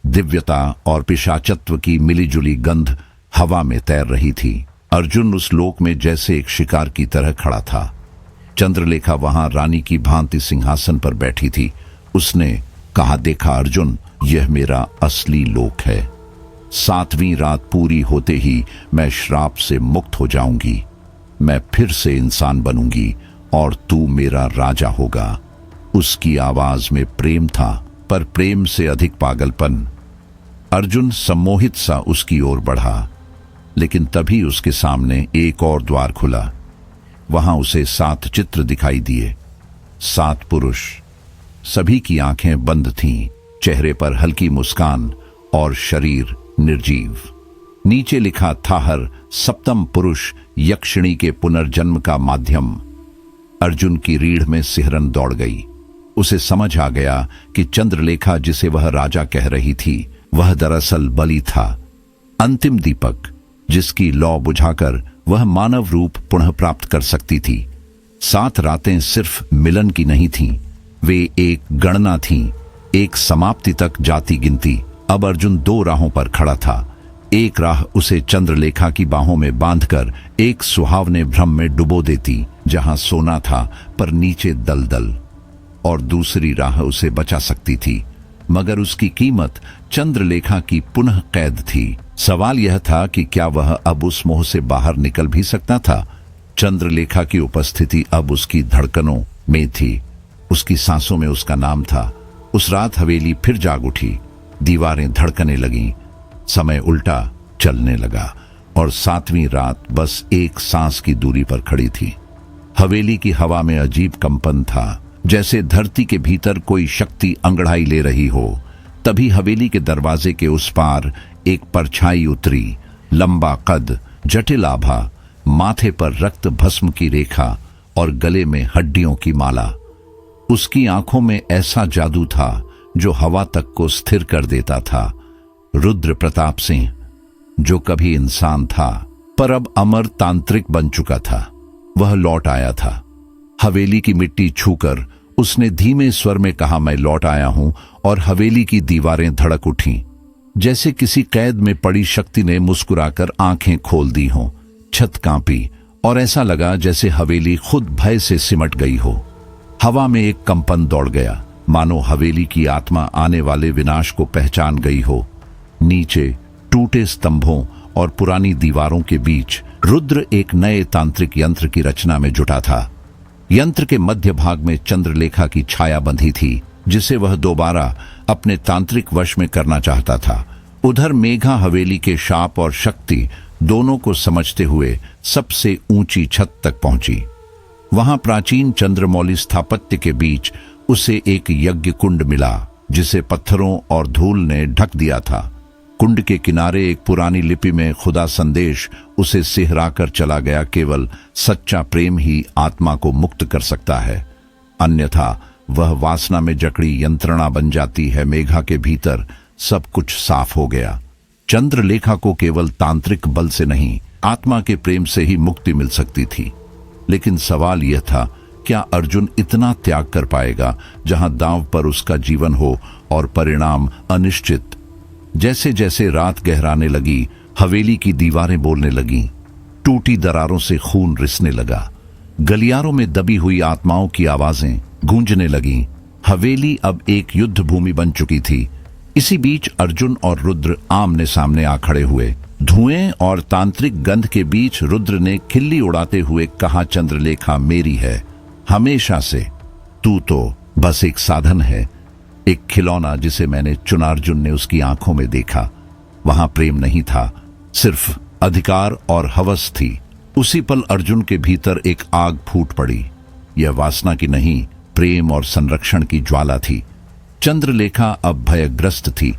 दिव्यता और पिशाचत्व की मिलीजुली गंध हवा में तैर रही थी। अर्जुन उस लोक में जैसे एक शिकार की तरह खड़ा था। चंद्रलेखा वहां रानी की भांति सिंहासन पर बैठी थी। उसने कहा, देखा अर्जुन, यह मेरा असली लोक है। 7वीं रात पूरी होते ही मैं श्राप से मुक्त हो जाऊंगी। मैं फिर से इंसान बनूंगी और तू मेरा राजा होगा। उसकी आवाज में प्रेम था, पर प्रेम से अधिक पागलपन। अर्जुन सम्मोहित सा उसकी ओर बढ़ा, लेकिन तभी उसके सामने एक और द्वार खुला। वहां उसे 7 चित्र दिखाई दिए। 7 पुरुष। सभी की आंखें बंद थीं, चेहरे पर हल्की मुस्कान और शरीर निर्जीव। नीचे लिखा था, हर सप्तम पुरुष यक्षिणी के पुनर्जन्म का माध्यम। अर्जुन की रीढ़ में सिहरन दौड़ गई। उसे समझ आ गया कि चंद्रलेखा जिसे वह राजा कह रही थी, वह दरअसल बलि था, अंतिम दीपक, जिसकी लौ बुझाकर वह मानव रूप पुनः प्राप्त कर सकती थी। 7 रातें सिर्फ मिलन की नहीं थीं, वे एक गणना थीं, एक समाप्ति तक जाती गिनती। अब अर्जुन 2 राहों पर खड़ा था। एक राह उसे चंद्रलेखा की बाहों में बांधकर एक सुहावने भ्रम में डुबो देती, जहां सोना था पर नीचे दलदल, और दूसरी राह उसे बचा सकती थी, मगर उसकी कीमत चंद्रलेखा की पुनः कैद थी। सवाल यह था कि क्या वह अब उस मोह से बाहर निकल भी सकता था। चंद्रलेखा की उपस्थिति अब उसकी धड़कनों में थी, उसकी सांसों में उसका नाम था। उस रात हवेली फिर जाग उठी, दीवारें धड़कने लगीं, समय उल्टा चलने लगा और 7वीं रात बस एक सांस की दूरी पर खड़ी थी। हवेली की हवा में अजीब कंपन था, जैसे धरती के भीतर कोई शक्ति अंगड़ाई ले रही हो। तभी हवेली के दरवाजे के उस पार एक परछाई उतरी, लंबा कद, जटिल आभा, माथे पर रक्त भस्म की रेखा और गले में हड्डियों की माला। उसकी आंखों में ऐसा जादू था जो हवा तक को स्थिर कर देता था। रुद्र प्रताप सिंह, जो कभी इंसान था पर अब अमर तांत्रिक बन चुका था, वह लौट आया था। हवेली की मिट्टी छूकर उसने धीमे स्वर में कहा, मैं लौट आया हूं, और हवेली की दीवारें धड़क उठीं, जैसे किसी कैद में पड़ी शक्ति ने मुस्कुराकर आंखें खोल दी हों। छत कांपी और ऐसा लगा जैसे हवेली खुद भय से सिमट गई हो। हवा में एक कंपन दौड़ गया, मानो हवेली की आत्मा आने वाले विनाश को पहचान गई हो। नीचे टूटे स्तंभों और पुरानी दीवारों के बीच रुद्र एक नए तांत्रिक यंत्र की रचना में जुटा था। यंत्र के मध्य भाग में चंद्रलेखा की छाया बंधी थी, जिसे वह दोबारा अपने तांत्रिक वश में करना चाहता था। उधर मेघा हवेली के शाप और शक्ति दोनों को समझते हुए सबसे ऊंची छत तक पहुंची। वहां प्राचीन चंद्रमौली स्थापत्य के बीच उसे एक यज्ञ कुंड मिला, जिसे पत्थरों और धूल ने ढक दिया था। कुंड के किनारे एक पुरानी लिपि में खुदा संदेश उसे सिहराकर चला गया, केवल सच्चा प्रेम ही आत्मा को मुक्त कर सकता है, अन्यथा वह वासना में जकड़ी यंत्रणा बन जाती है। मेघा के भीतर सब कुछ साफ हो गया। चंद्रलेखा को केवल तांत्रिक बल से नहीं, आत्मा के प्रेम से ही मुक्ति मिल सकती थी। लेकिन सवाल यह था, क्या अर्जुन इतना त्याग कर पाएगा जहां दांव पर उसका जीवन हो और परिणाम अनिश्चित। जैसे जैसे रात गहराने लगी, हवेली की दीवारें बोलने लगीं, टूटी दरारों से खून रिसने लगा, गलियारों में दबी हुई आत्माओं की आवाजें गूंजने लगीं। हवेली अब एक युद्ध भूमि बन चुकी थी। इसी बीच अर्जुन और रुद्र आमने सामने आ खड़े हुए। धुएं और तांत्रिक गंध के बीच रुद्र ने खिल्ली उड़ाते हुए कहा, चंद्रलेखा मेरी है हमेशा से। तू तो बस एक साधन है, एक खिलौना जिसे मैंने चुना। अर्जुन ने उसकी आंखों में देखा। वहां प्रेम नहीं था, सिर्फ अधिकार और हवस थी। उसी पल अर्जुन के भीतर एक आग फूट पड़ी। यह वासना की नहीं, प्रेम और संरक्षण की ज्वाला थी। चंद्रलेखा अब भयग्रस्त थी।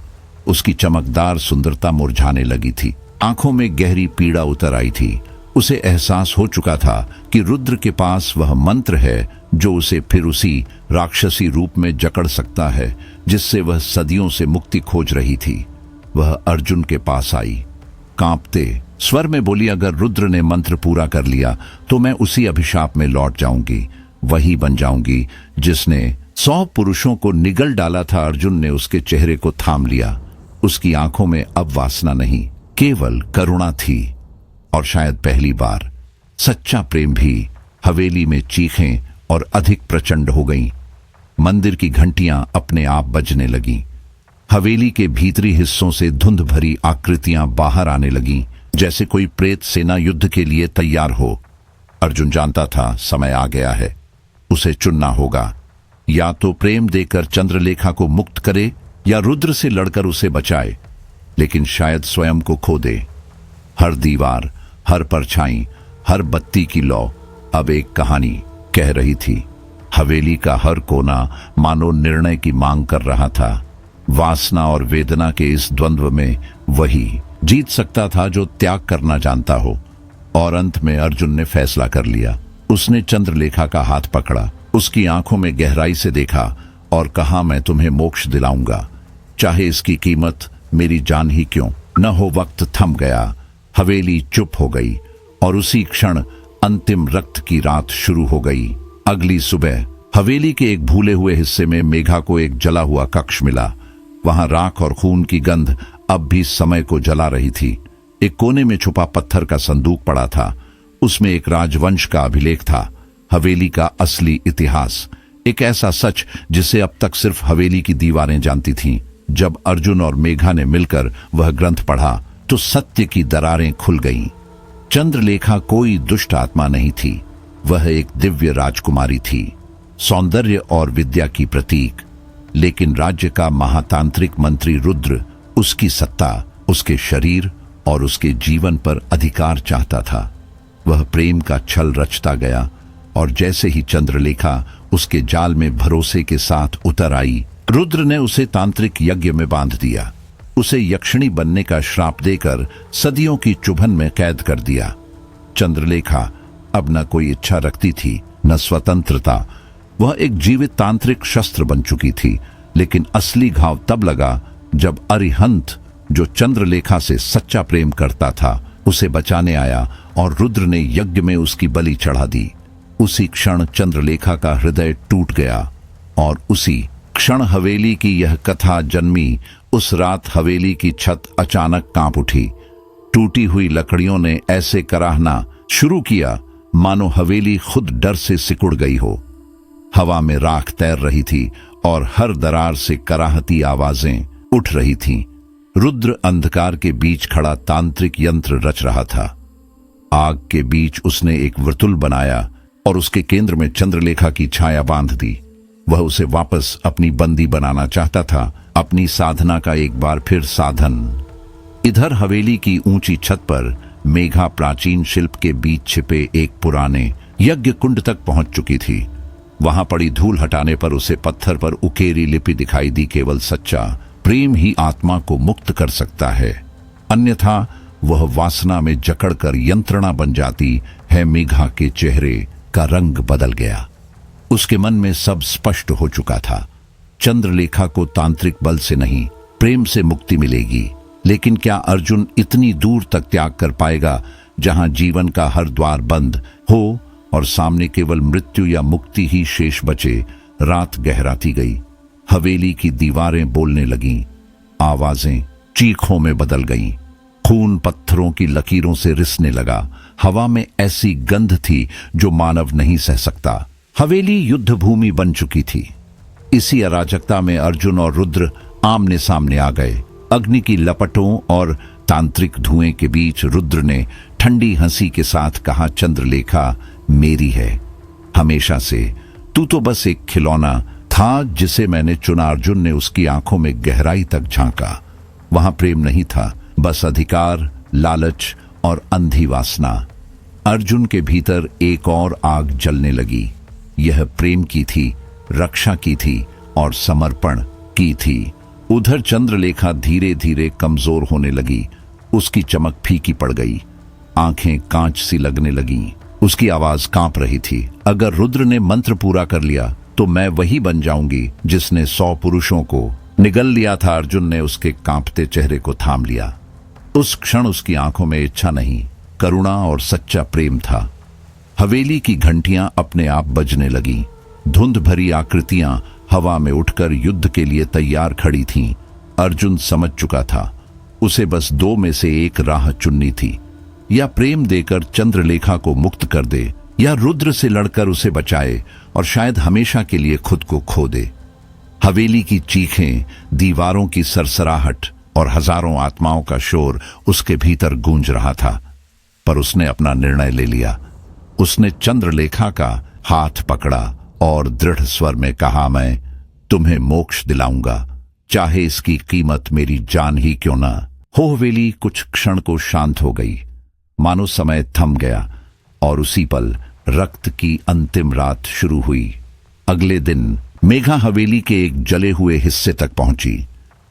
उसकी चमकदार सुंदरता मुरझाने लगी थी, आंखों में गहरी पीड़ा उतर आई थी। उसे एहसास हो चुका था कि रुद्र के पास वह मंत्र है जो उसे फिर उसी राक्षसी रूप में जकड़ सकता है जिससे वह सदियों से मुक्ति खोज रही थी। वह अर्जुन के पास आई, कांपते स्वर में बोली, अगर रुद्र ने मंत्र पूरा कर लिया तो मैं उसी अभिशाप में लौट जाऊंगी, वही बन जाऊंगी जिसने 100 पुरुषों को निगल डाला था। अर्जुन ने उसके चेहरे को थाम लिया। उसकी आंखों में अब वासना नहीं, केवल करुणा थी। और शायद पहली बार सच्चा प्रेम भी। हवेली में चीखें और अधिक प्रचंड हो गईं। मंदिर की घंटियां अपने आप बजने लगीं। हवेली के भीतरी हिस्सों से धुंध भरी आकृतियां बाहर आने लगीं, जैसे कोई प्रेत सेना युद्ध के लिए तैयार हो। अर्जुन जानता था समय आ गया है, उसे चुनना होगा। या तो प्रेम देकर चंद्रलेखा को मुक्त करे या रुद्र से लड़कर उसे बचाए, लेकिन शायद स्वयं को खो दे। हर दीवार, हर परछाई, हर बत्ती की लौ अब एक कहानी कह रही थी। हवेली का हर कोना मानो निर्णय की मांग कर रहा था। वासना और वेदना के इस द्वंद्व में वही जीत सकता था जो त्याग करना जानता हो। और अंत में अर्जुन ने फैसला कर लिया। उसने चंद्रलेखा का हाथ पकड़ा, उसकी आंखों में गहराई से देखा और कहा, मैं तुम्हें मोक्ष दिलाऊंगा, चाहे इसकी कीमत मेरी जान ही क्यों न हो। वक्त थम गया। हवेली चुप हो गई और उसी क्षण अंतिम रक्त की रात शुरू हो गई। अगली सुबह हवेली के एक भूले हुए हिस्से में मेघा को एक जला हुआ कक्ष मिला। वहां राख और खून की गंध अब भी समय को जला रही थी। एक कोने में छुपा पत्थर का संदूक पड़ा था। उसमें एक राजवंश का अभिलेख था, हवेली का असली इतिहास, एक ऐसा सच जिसे अब तक सिर्फ हवेली की दीवारें जानती थीं। जब अर्जुन और मेघा ने मिलकर वह ग्रंथ पढ़ा तो सत्य की दरारें खुल गईं। चंद्रलेखा कोई दुष्ट आत्मा नहीं थी, वह एक दिव्य राजकुमारी थी, सौंदर्य और विद्या की प्रतीक। लेकिन राज्य का महातांत्रिक मंत्री रुद्र उसकी सत्ता, उसके शरीर और उसके जीवन पर अधिकार चाहता था। वह प्रेम का छल रचता गया और जैसे ही चंद्रलेखा उसके जाल में भरोसे के साथ उतर आई, रुद्र ने उसे तांत्रिक यज्ञ में बांध दिया। उसे यक्षिणी बनने का श्राप देकर सदियों की चुभन में कैद कर दिया। चंद्रलेखा अब न कोई इच्छा रखती थी, न स्वतंत्रता। वह एक जीवित तांत्रिक शस्त्र बन चुकी थी। लेकिन असली घाव तब लगा जब अरिहंत, जो चंद्रलेखा से सच्चा प्रेम करता था, उसे बचाने आया और रुद्र ने यज्ञ में उसकी बलि चढ़ा दी। उसी क्षण चंद्रलेखा का हृदय टूट गया और उसी क्षण हवेली की यह कथा जन्मी। उस रात हवेली की छत अचानक कांप उठी। टूटी हुई लकड़ियों ने ऐसे कराहना शुरू किया मानो हवेली खुद डर से सिकुड़ गई हो। हवा में राख तैर रही थी और हर दरार से कराहती आवाजें उठ रही थीं। रुद्र अंधकार के बीच खड़ा तांत्रिक यंत्र रच रहा था। आग के बीच उसने एक वर्तुल बनाया और उसके केंद्र में चंद्रलेखा की छाया बांध दी। वह उसे वापस अपनी बंदी बनाना चाहता था, अपनी साधना का एक बार फिर साधन। इधर हवेली की ऊंची छत पर मेघा प्राचीन शिल्प के बीच छिपे एक पुराने यज्ञ कुंड तक पहुंच चुकी थी। वहां पड़ी धूल हटाने पर उसे पत्थर पर उकेरी लिपि दिखाई दी। केवल सच्चा प्रेम ही आत्मा को मुक्त कर सकता है, अन्यथा वह वासना में जकड़कर यंत्रणा बन जाती है। मेघा के चेहरे का रंग बदल गया। उसके मन में सब स्पष्ट हो चुका था। चंद्रलेखा को तांत्रिक बल से नहीं, प्रेम से मुक्ति मिलेगी। लेकिन क्या अर्जुन इतनी दूर तक त्याग कर पाएगा, जहां जीवन का हर द्वार बंद हो और सामने केवल मृत्यु या मुक्ति ही शेष बचे? रात गहराती गई। हवेली की दीवारें बोलने लगीं, आवाजें चीखों में बदल गईं। खून पत्थरों की लकीरों से रिसने लगा। हवा में ऐसी गंध थी जो मानव नहीं सह सकता। हवेली युद्ध भूमि बन चुकी थी। इसी अराजकता में अर्जुन और रुद्र आमने सामने आ गए। अग्नि की लपटों और तांत्रिक धुएं के बीच रुद्र ने ठंडी हंसी के साथ कहा, चंद्रलेखा मेरी है हमेशा से। तू तो बस एक खिलौना था जिसे मैंने चुना। अर्जुन ने उसकी आंखों में गहराई तक झांका। वहां प्रेम नहीं था, बस अधिकार, लालच और अंधी वासना। अर्जुन के भीतर एक और आग जलने लगी। यह प्रेम की थी, रक्षा की थी और समर्पण की थी। उधर चंद्रलेखा धीरे धीरे कमजोर होने लगी। उसकी चमक फीकी पड़ गई, आंखें कांच सी लगने लगीं। उसकी आवाज कांप रही थी। अगर रुद्र ने मंत्र पूरा कर लिया तो मैं वही बन जाऊंगी जिसने 100 पुरुषों को निगल लिया था। अर्जुन ने उसके कांपते चेहरे को थाम लिया। उस क्षण उसकी आंखों में इच्छा नहीं, करुणा और सच्चा प्रेम था। हवेली की घंटियां अपने आप बजने लगीं। धुंध भरी आकृतियां हवा में उठकर युद्ध के लिए तैयार खड़ी थीं। अर्जुन समझ चुका था, उसे बस 2 में से एक राह चुननी थी। या प्रेम देकर चंद्रलेखा को मुक्त कर दे, या रुद्र से लड़कर उसे बचाए और शायद हमेशा के लिए खुद को खो दे। हवेली की चीखें, दीवारों की सरसराहट और हजारों आत्माओं का शोर उसके भीतर गूंज रहा था। पर उसने अपना निर्णय ले लिया। उसने चंद्रलेखा का हाथ पकड़ा और दृढ़ स्वर में कहा, मैं तुम्हें मोक्ष दिलाऊंगा, चाहे इसकी कीमत मेरी जान ही क्यों ना हो। हवेली कुछ क्षण को शांत हो गई, मानो समय थम गया। और उसी पल रक्त की अंतिम रात शुरू हुई। अगले दिन मेघा हवेली के एक जले हुए हिस्से तक पहुंची।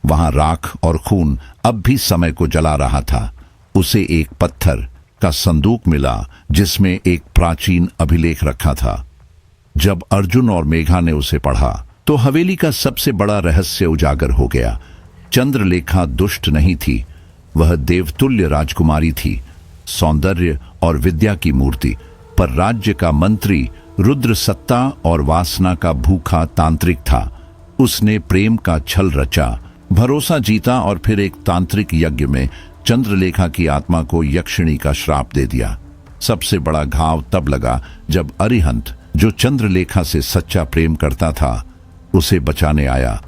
वहां राख और खून अब भी समय को जला रहा था। उसे एक पत्थर का संदूक मिला जिसमें एक प्राचीन अभिलेख रखा था। जब अर्जुन और मेघा ने उसे पढ़ा तो हवेली का सबसे बड़ा रहस्य उजागर हो गया। चंद्रलेखा दुष्ट नहीं थी, वह देवतुल्य राजकुमारी थी, सौंदर्य और विद्या की मूर्ति। पर राज्य का मंत्री रुद्र सत्ता और वासना का भूखा तांत्रिक था। उसने प्रेम का छल रचा, भरोसा जीता और फिर एक तांत्रिक यज्ञ में चंद्रलेखा की आत्मा को यक्षिणी का श्राप दे दिया। सबसे बड़ा घाव तब लगा जब अरिहंत, जो चंद्रलेखा से सच्चा प्रेम करता था, उसे बचाने आया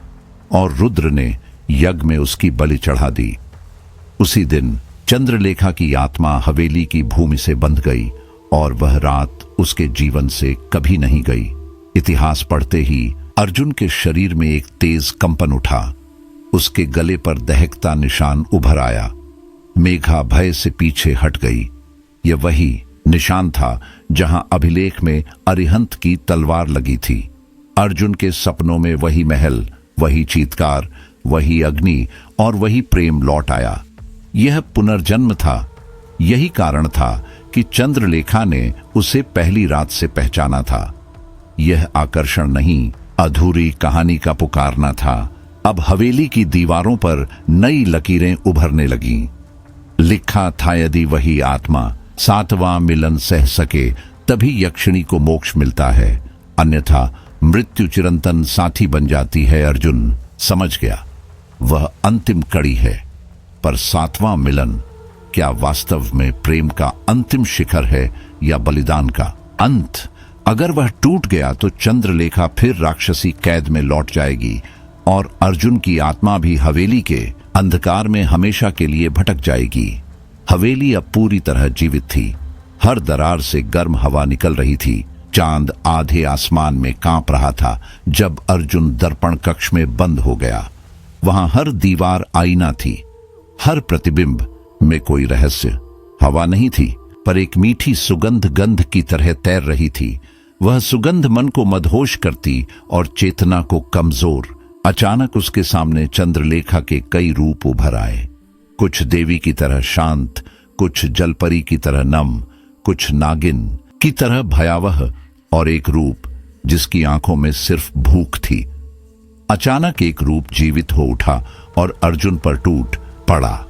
और रुद्र ने यज्ञ में उसकी बलि चढ़ा दी। उसी दिन चंद्रलेखा की आत्मा हवेली की भूमि से बंध गई और वह रात उसके जीवन से कभी नहीं गई। इतिहास पढ़ते ही अर्जुन के शरीर में एक तेज कंपन उठा। उसके गले पर दहकता निशान उभर आया। मेघा भय से पीछे हट गई। यह वही निशान था जहां अभिलेख में अरिहंत की तलवार लगी थी। अर्जुन के सपनों में वही महल, वही चीत्कार, वही अग्नि और वही प्रेम लौट आया। यह पुनर्जन्म था। यही कारण था कि चंद्रलेखा ने उसे पहली रात से पहचाना था। यह आकर्षण नहीं, अधूरी कहानी का पुकारना था। अब हवेली की दीवारों पर नई लकीरें उभरने लगीं। लिखा था, यदि वही आत्मा 7वां मिलन सह सके तभी यक्षिणी को मोक्ष मिलता है, अन्यथा मृत्यु चिरंतन साथी बन जाती है। अर्जुन समझ गया, वह अंतिम कड़ी है। पर 7वां मिलन क्या वास्तव में प्रेम का अंतिम शिखर है या बलिदान का अंत? अगर वह टूट गया तो चंद्रलेखा फिर राक्षसी कैद में लौट जाएगी और अर्जुन की आत्मा भी हवेली के अंधकार में हमेशा के लिए भटक जाएगी। हवेली अब पूरी तरह जीवित थी। हर दरार से गर्म हवा निकल रही थी। चांद आधे आसमान में कांप रहा था जब अर्जुन दर्पण कक्ष में बंद हो गया। वहां हर दीवार आईना थी, हर प्रतिबिंब में कोई रहस्य। हवा नहीं थी, पर एक मीठी सुगंध गंध की तरह तैर रही थी। वह सुगंध मन को मदहोश करती और चेतना को कमजोर। अचानक उसके सामने चंद्रलेखा के कई रूप उभर आए, कुछ देवी की तरह शांत, कुछ जलपरी की तरह नम, कुछ नागिन की तरह भयावह, और एक रूप जिसकी आंखों में सिर्फ भूख थी। अचानक एक रूप जीवित हो उठा और अर्जुन पर टूट पड़ा।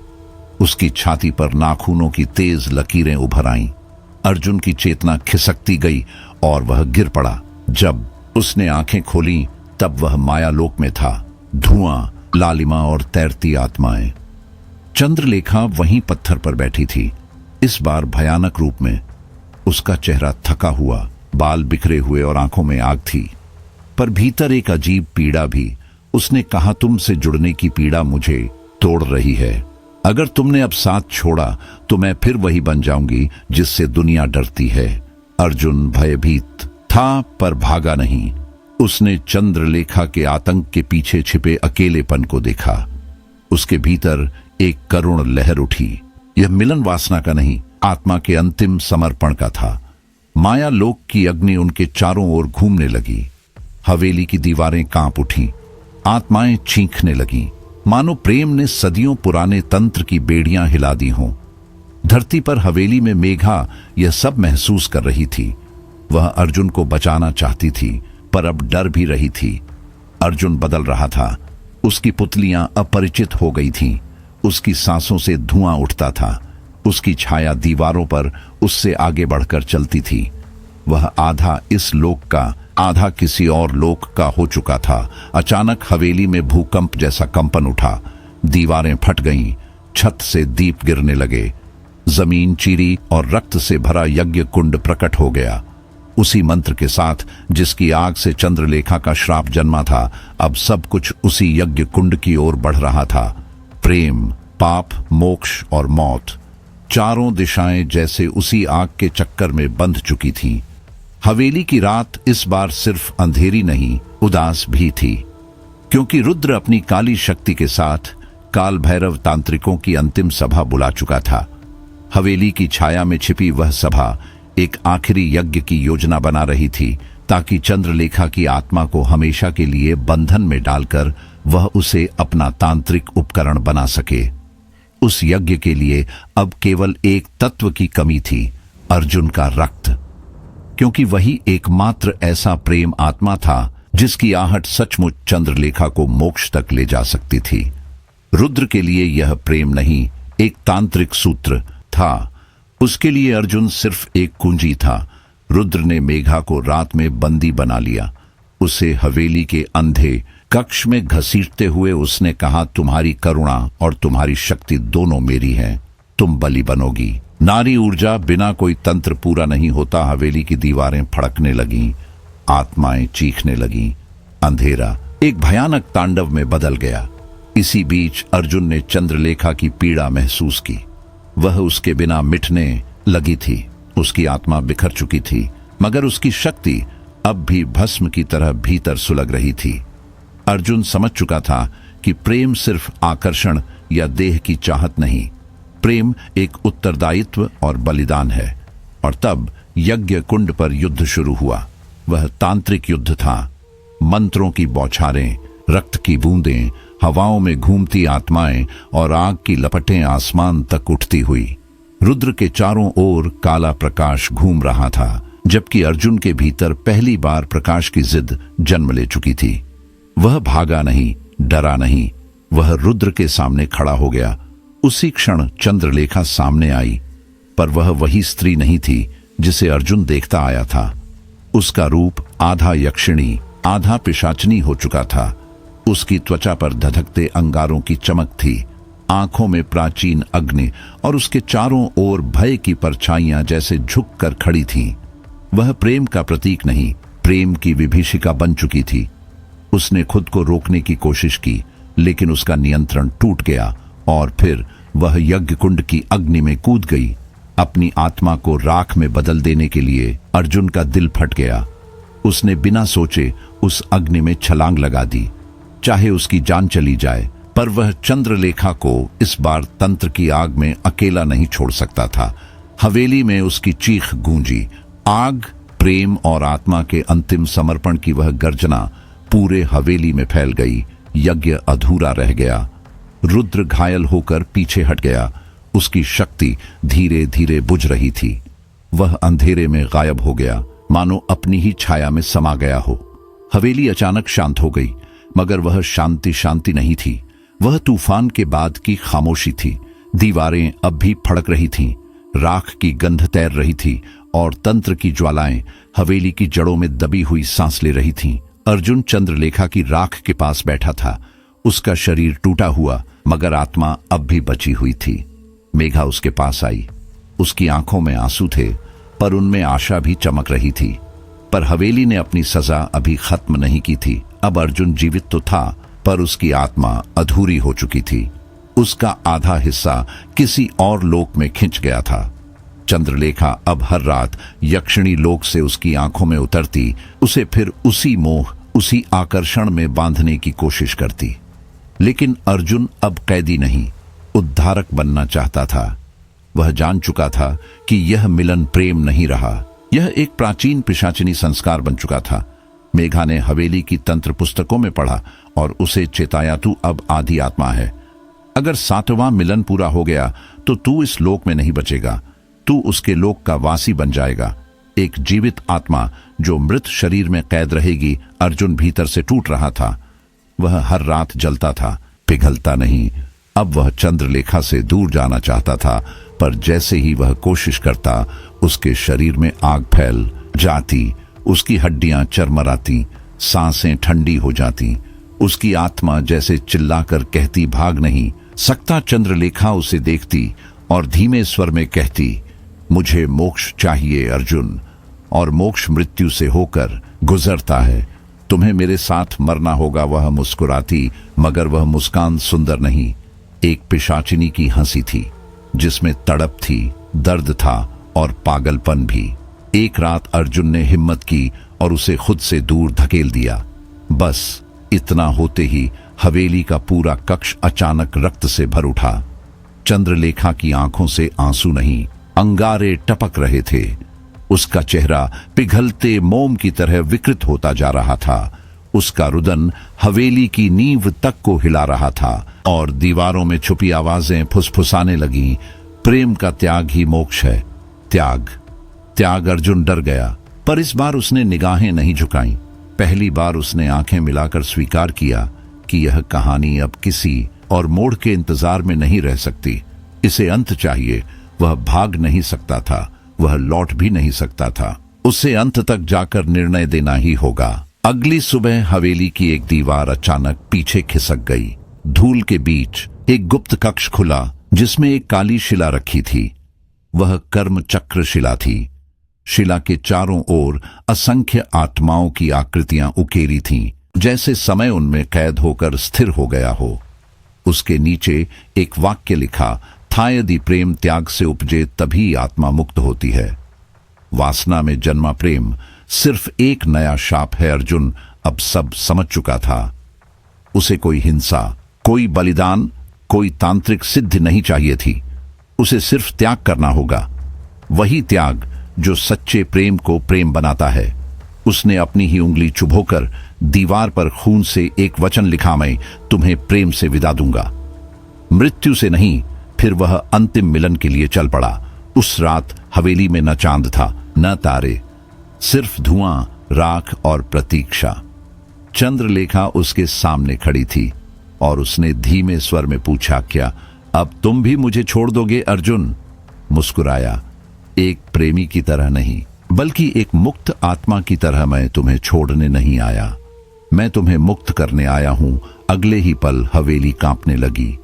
उसकी छाती पर नाखूनों की तेज लकीरें उभर आईं। अर्जुन की चेतना खिसकती गई और वह गिर पड़ा। जब उसने आंखें खोली तब वह मायालोक में था, धुआं, लालिमा और तैरती आत्माएं। चंद्रलेखा वहीं पत्थर पर बैठी थी, इस बार भयानक रूप में। उसका चेहरा थका हुआ, बाल बिखरे हुए और आंखों में आग थी, पर भीतर एक अजीब पीड़ा भी। उसने कहा, तुमसे जुड़ने की पीड़ा मुझे तोड़ रही है। अगर तुमने अब साथ छोड़ा तो मैं फिर वही बन जाऊंगी जिससे दुनिया डरती है। अर्जुन भयभीत था पर भागा नहीं। उसने चंद्रलेखा के आतंक के पीछे छिपे अकेलेपन को देखा। उसके भीतर एक करुण लहर उठी। यह मिलन वासना का नहीं, आत्मा के अंतिम समर्पण का था। माया लोक की अग्नि उनके चारों ओर घूमने लगी। हवेली की दीवारें कांप उठी, आत्माएं चीखने लगीं, मानो प्रेम ने सदियों पुराने तंत्र की बेड़ियां हिला दी हों। धरती पर हवेली में मेघा यह सब महसूस कर रही थी। वह अर्जुन को बचाना चाहती थी, पर अब डर भी रही थी। अर्जुन बदल रहा था, उसकी पुतलियां अपरिचित हो गई थीं। उसकी सांसों से धुआं उठता था, उसकी छाया दीवारों पर उससे आगे बढ़कर चलती थी। वह आधा इस लोक का, आधा किसी और लोक का हो चुका था। अचानक हवेली में भूकंप जैसा कंपन उठा, दीवारें फट गईं, छत से दीप गिरने लगे, जमीन चीरी और रक्त से भरा यज्ञ कुंड प्रकट हो गया। उसी मंत्र के साथ जिसकी आग से चंद्रलेखा का श्राप जन्मा था, अब सब कुछ उसी यज्ञ कुंड की ओर बढ़ रहा था। प्रेम, पाप, मोक्ष और मौत, चारों दिशाएं जैसे उसी आग के चक्कर में बंध चुकी थीं। हवेली की रात इस बार सिर्फ अंधेरी नहीं, उदास भी थी, क्योंकि रुद्र अपनी काली शक्ति के साथ काल भैरव तांत्रिकों की अंतिम सभा बुला चुका था। हवेली की छाया में छिपी वह सभा एक आखिरी यज्ञ की योजना बना रही थी, ताकि चंद्रलेखा की आत्मा को हमेशा के लिए बंधन में डालकर वह उसे अपना तांत्रिक उपकरण बना सके। उस यज्ञ के लिए अब केवल एक तत्व की कमी थी, अर्जुन का रक्त, क्योंकि वही एकमात्र ऐसा प्रेम आत्मा था जिसकी आहट सचमुच चंद्रलेखा को मोक्ष तक ले जा सकती थी। रुद्र के लिए यह प्रेम नहीं, एक तांत्रिक सूत्र था। उसके लिए अर्जुन सिर्फ एक कुंजी था। रुद्र ने मेघा को रात में बंदी बना लिया। उसे हवेली के अंधे कक्ष में घसीटते हुए उसने कहा, तुम्हारी करुणा और तुम्हारी शक्ति दोनों मेरी हैं, तुम बलि बनोगी। नारी ऊर्जा बिना कोई तंत्र पूरा नहीं होता। हवेली की दीवारें फड़कने लगीं, आत्माएं चीखने लगीं, अंधेरा एक भयानक तांडव में बदल गया। इसी बीच अर्जुन ने चंद्रलेखा की पीड़ा महसूस की। वह उसके बिना मिटने लगी थी। उसकी आत्मा बिखर चुकी थी, मगर उसकी शक्ति अब भी भस्म की तरह भीतर सुलग रही थी। अर्जुन समझ चुका था कि प्रेम सिर्फ आकर्षण या देह की चाहत नहीं, प्रेम एक उत्तरदायित्व और बलिदान है। और तब यज्ञ कुंड पर युद्ध शुरू हुआ। वह तांत्रिक युद्ध था। मंत्रों की बौछारें, रक्त की बूंदें, हवाओं में घूमती आत्माएं और आग की लपटें आसमान तक उठती हुई। रुद्र के चारों ओर काला प्रकाश घूम रहा था, जबकि अर्जुन के भीतर पहली बार प्रकाश की जिद जन्म ले चुकी थी। वह भागा नहीं, डरा नहीं, वह रुद्र के सामने खड़ा हो गया। उसी क्षण चंद्रलेखा सामने आई, पर वह वही स्त्री नहीं थी जिसे अर्जुन देखता आया था। उसका रूप आधा यक्षिणी, आधा पिशाचनी हो चुका था। उसकी त्वचा पर धधकते अंगारों की चमक थी, आंखों में प्राचीन अग्नि, और उसके चारों ओर भय की परछाइयां जैसे झुक कर खड़ी थीं। वह प्रेम का प्रतीक नहीं, प्रेम की विभीषिका बन चुकी थी। उसने खुद को रोकने की कोशिश की, लेकिन उसका नियंत्रण टूट गया और फिर वह यज्ञ कुंड की अग्नि में कूद गई। अपनी आत्मा को राख में बदल देने के लिए अर्जुन का दिल फट गया। उसने बिना सोचे उस अग्नि में छलांग लगा दी, चाहे उसकी जान चली जाए। पर वह चंद्रलेखा को इस बार तंत्र की आग में अकेला नहीं छोड़ सकता था। हवेली में उसकी चीख गूंजी। आग, प्रेम और आत्मा के अंतिम समर्पण की वह गर्जना पूरे हवेली में फैल गई। यज्ञ अधूरा रह गया। रुद्र घायल होकर पीछे हट गया। उसकी शक्ति धीरे धीरे बुझ रही थी। वह अंधेरे में गायब हो गया, मानो अपनी ही छाया में समा गया हो। हवेली अचानक शांत हो गई, मगर वह शांति शांति नहीं थी। वह तूफान के बाद की खामोशी थी। दीवारें अब भी फड़क रही थीं, राख की गंध तैर रही थी और तंत्र की ज्वालाएं हवेली की जड़ों में दबी हुई सांस ले रही थीं। अर्जुन चंद्रलेखा की राख के पास बैठा था। उसका शरीर टूटा हुआ, मगर आत्मा अब भी बची हुई थी। मेघा उसके पास आई। उसकी आंखों में आंसू थे, पर उनमें आशा भी चमक रही थी। पर हवेली ने अपनी सजा अभी खत्म नहीं की थी। अब अर्जुन जीवित तो था, पर उसकी आत्मा अधूरी हो चुकी थी। उसका आधा हिस्सा किसी और लोक में खिंच गया था। चंद्रलेखा अब हर रात यक्षिणी लोक से उसकी आंखों में उतरती, उसे फिर उसी मोह, उसी आकर्षण में बांधने की कोशिश करती। लेकिन अर्जुन अब कैदी नहीं, उद्धारक बनना चाहता था। वह जान चुका था कि यह मिलन प्रेम नहीं रहा, यह एक प्राचीन पिशाचिनी संस्कार बन चुका था। मेघा ने हवेली की तंत्र पुस्तकों में पढ़ा और उसे चेताया, तू अब आधी आत्मा है। अगर 7वां मिलन पूरा हो गया तो तू इस लोक में नहीं बचेगा, तू उसके लोक का वासी बन जाएगा। एक जीवित आत्मा जो मृत शरीर में कैद रहेगी। अर्जुन भीतर से टूट रहा था। वह हर रात जलता था, पिघलता नहीं। अब वह चंद्रलेखा से दूर जाना चाहता था, पर जैसे ही वह कोशिश करता, उसके शरीर में आग फैल जाती। उसकी हड्डियां चरमराती, सांसें ठंडी हो जाती। उसकी आत्मा जैसे चिल्लाकर कहती, भाग नहीं सकता। चंद्रलेखा उसे देखती और धीमे स्वर में कहती, मुझे मोक्ष चाहिए अर्जुन, और मोक्ष मृत्यु से होकर गुजरता है। तुम्हें मेरे साथ मरना होगा। वह मुस्कुराती, मगर वह मुस्कान सुंदर नहीं, एक पिशाचिनी की हंसी थी, जिसमें तड़प थी, दर्द था और पागलपन भी। एक रात अर्जुन ने हिम्मत की और उसे खुद से दूर धकेल दिया। बस इतना होते ही हवेली का पूरा कक्ष अचानक रक्त से भर उठा। चंद्रलेखा की आंखों से आंसू नहीं, अंगारे टपक रहे थे। उसका चेहरा पिघलते मोम की तरह विकृत होता जा रहा था। उसका रुदन हवेली की नींव तक को हिला रहा था और दीवारों में छुपी आवाजें फुसफुसाने लगीं, प्रेम का त्याग ही मोक्ष है। त्याग, त्याग। अर्जुन डर गया, पर इस बार उसने निगाहें नहीं झुकाईं। पहली बार उसने आंखें मिलाकर स्वीकार किया कि यह कहानी अब किसी और मोड़ के इंतजार में नहीं रह सकती। इसे अंत चाहिए। वह भाग नहीं सकता था, वह लौट भी नहीं सकता था। उसे अंत तक जाकर निर्णय देना ही होगा। अगली सुबह हवेली की एक दीवार अचानक पीछे खिसक गई। धूल के बीच एक गुप्त कक्ष खुला, जिसमें एक काली शिला रखी थी। वह कर्म चक्र शिला थी। शिला के चारों ओर असंख्य आत्माओं की आकृतियां उकेरी थीं, जैसे समय उनमें कैद होकर स्थिर हो गया हो। उसके नीचे एक वाक्य लिखा था, यदि प्रेम त्याग से उपजे तभी आत्मा मुक्त होती है। वासना में जन्मा प्रेम सिर्फ एक नया शाप है। अर्जुन अब सब समझ चुका था। उसे कोई हिंसा, कोई बलिदान, कोई तांत्रिक सिद्धि नहीं चाहिए थी। उसे सिर्फ त्याग करना होगा, वही त्याग जो सच्चे प्रेम को प्रेम बनाता है। उसने अपनी ही उंगली चुभोकर दीवार पर खून से एक वचन लिखा, मैं तुम्हें प्रेम से विदा दूंगा, मृत्यु से नहीं। फिर वह अंतिम मिलन के लिए चल पड़ा। उस रात हवेली में न चांद था, न तारे, सिर्फ धुआं, राख और प्रतीक्षा। चंद्रलेखा उसके सामने खड़ी थी और उसने धीमे स्वर में पूछा, क्या अब तुम भी मुझे छोड़ दोगे? अर्जुन मुस्कुराया, एक प्रेमी की तरह नहीं, बल्कि एक मुक्त आत्मा की तरह। मैं तुम्हें छोड़ने नहीं आया, मैं तुम्हें मुक्त करने आया हूं। अगले ही पल हवेली कांपने लगी।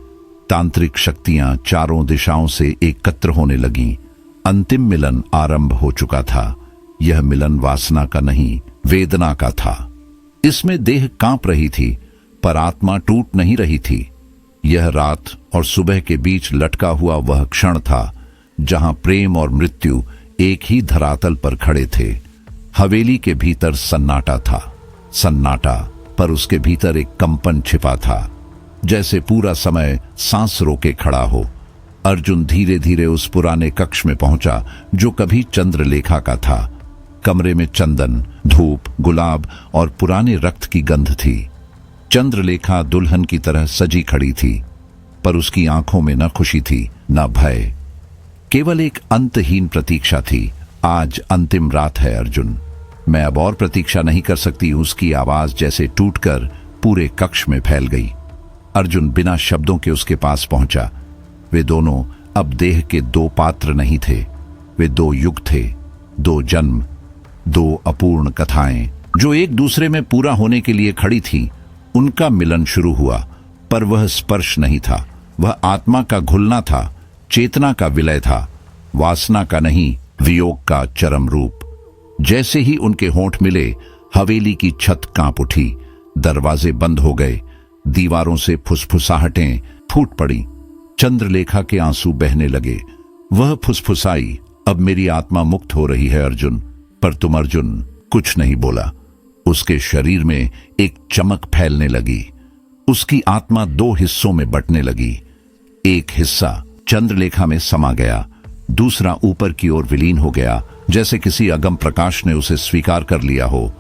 तांत्रिक शक्तियां चारों दिशाओं से एकत्र होने लगीं। अंतिम मिलन आरंभ हो चुका था। यह मिलन वासना का नहीं, वेदना का था। इसमें देह कांप रही थी, पर आत्मा टूट नहीं रही थी। यह रात और सुबह के बीच लटका हुआ वह क्षण था जहां प्रेम और मृत्यु एक ही धरातल पर खड़े थे। हवेली के भीतर सन्नाटा था, सन्नाटा, पर उसके भीतर एक कंपन छिपा था, जैसे पूरा समय सांस रोके खड़ा हो। अर्जुन धीरे धीरे उस पुराने कक्ष में पहुंचा जो कभी चंद्रलेखा का था। कमरे में चंदन, धूप, गुलाब और पुराने रक्त की गंध थी। चंद्रलेखा दुल्हन की तरह सजी खड़ी थी, पर उसकी आंखों में न खुशी थी न भय, केवल एक अंतहीन प्रतीक्षा थी। आज अंतिम रात है अर्जुन, मैं अब और प्रतीक्षा नहीं कर सकती। उसकी आवाज जैसे टूटकर पूरे कक्ष में फैल गई। अर्जुन बिना शब्दों के उसके पास पहुंचा। वे दोनों अब देह के दो पात्र नहीं थे, वे दो युग थे, दो जन्म, दो अपूर्ण कथाएं जो एक दूसरे में पूरा होने के लिए खड़ी थीं। उनका मिलन शुरू हुआ, पर वह स्पर्श नहीं था, वह आत्मा का घुलना था, चेतना का विलय था, वासना का नहीं, वियोग का चरम रूप। जैसे ही उनके होंठ मिले, हवेली की छत कांप उठी, दरवाजे बंद हो गए, दीवारों से फुसफुसाहटें फूट पड़ी। चंद्रलेखा के आंसू बहने लगे। वह फुसफुसाई, अब मेरी आत्मा मुक्त हो रही है अर्जुन। पर तुम अर्जुन कुछ नहीं बोला। उसके शरीर में एक चमक फैलने लगी। उसकी आत्मा दो हिस्सों में बंटने लगी। एक हिस्सा चंद्रलेखा में समा गया, दूसरा ऊपर की ओर विलीन हो गया, जैसे किसी अगम प्रकाश ने उसे स्वीकार कर लिया हो।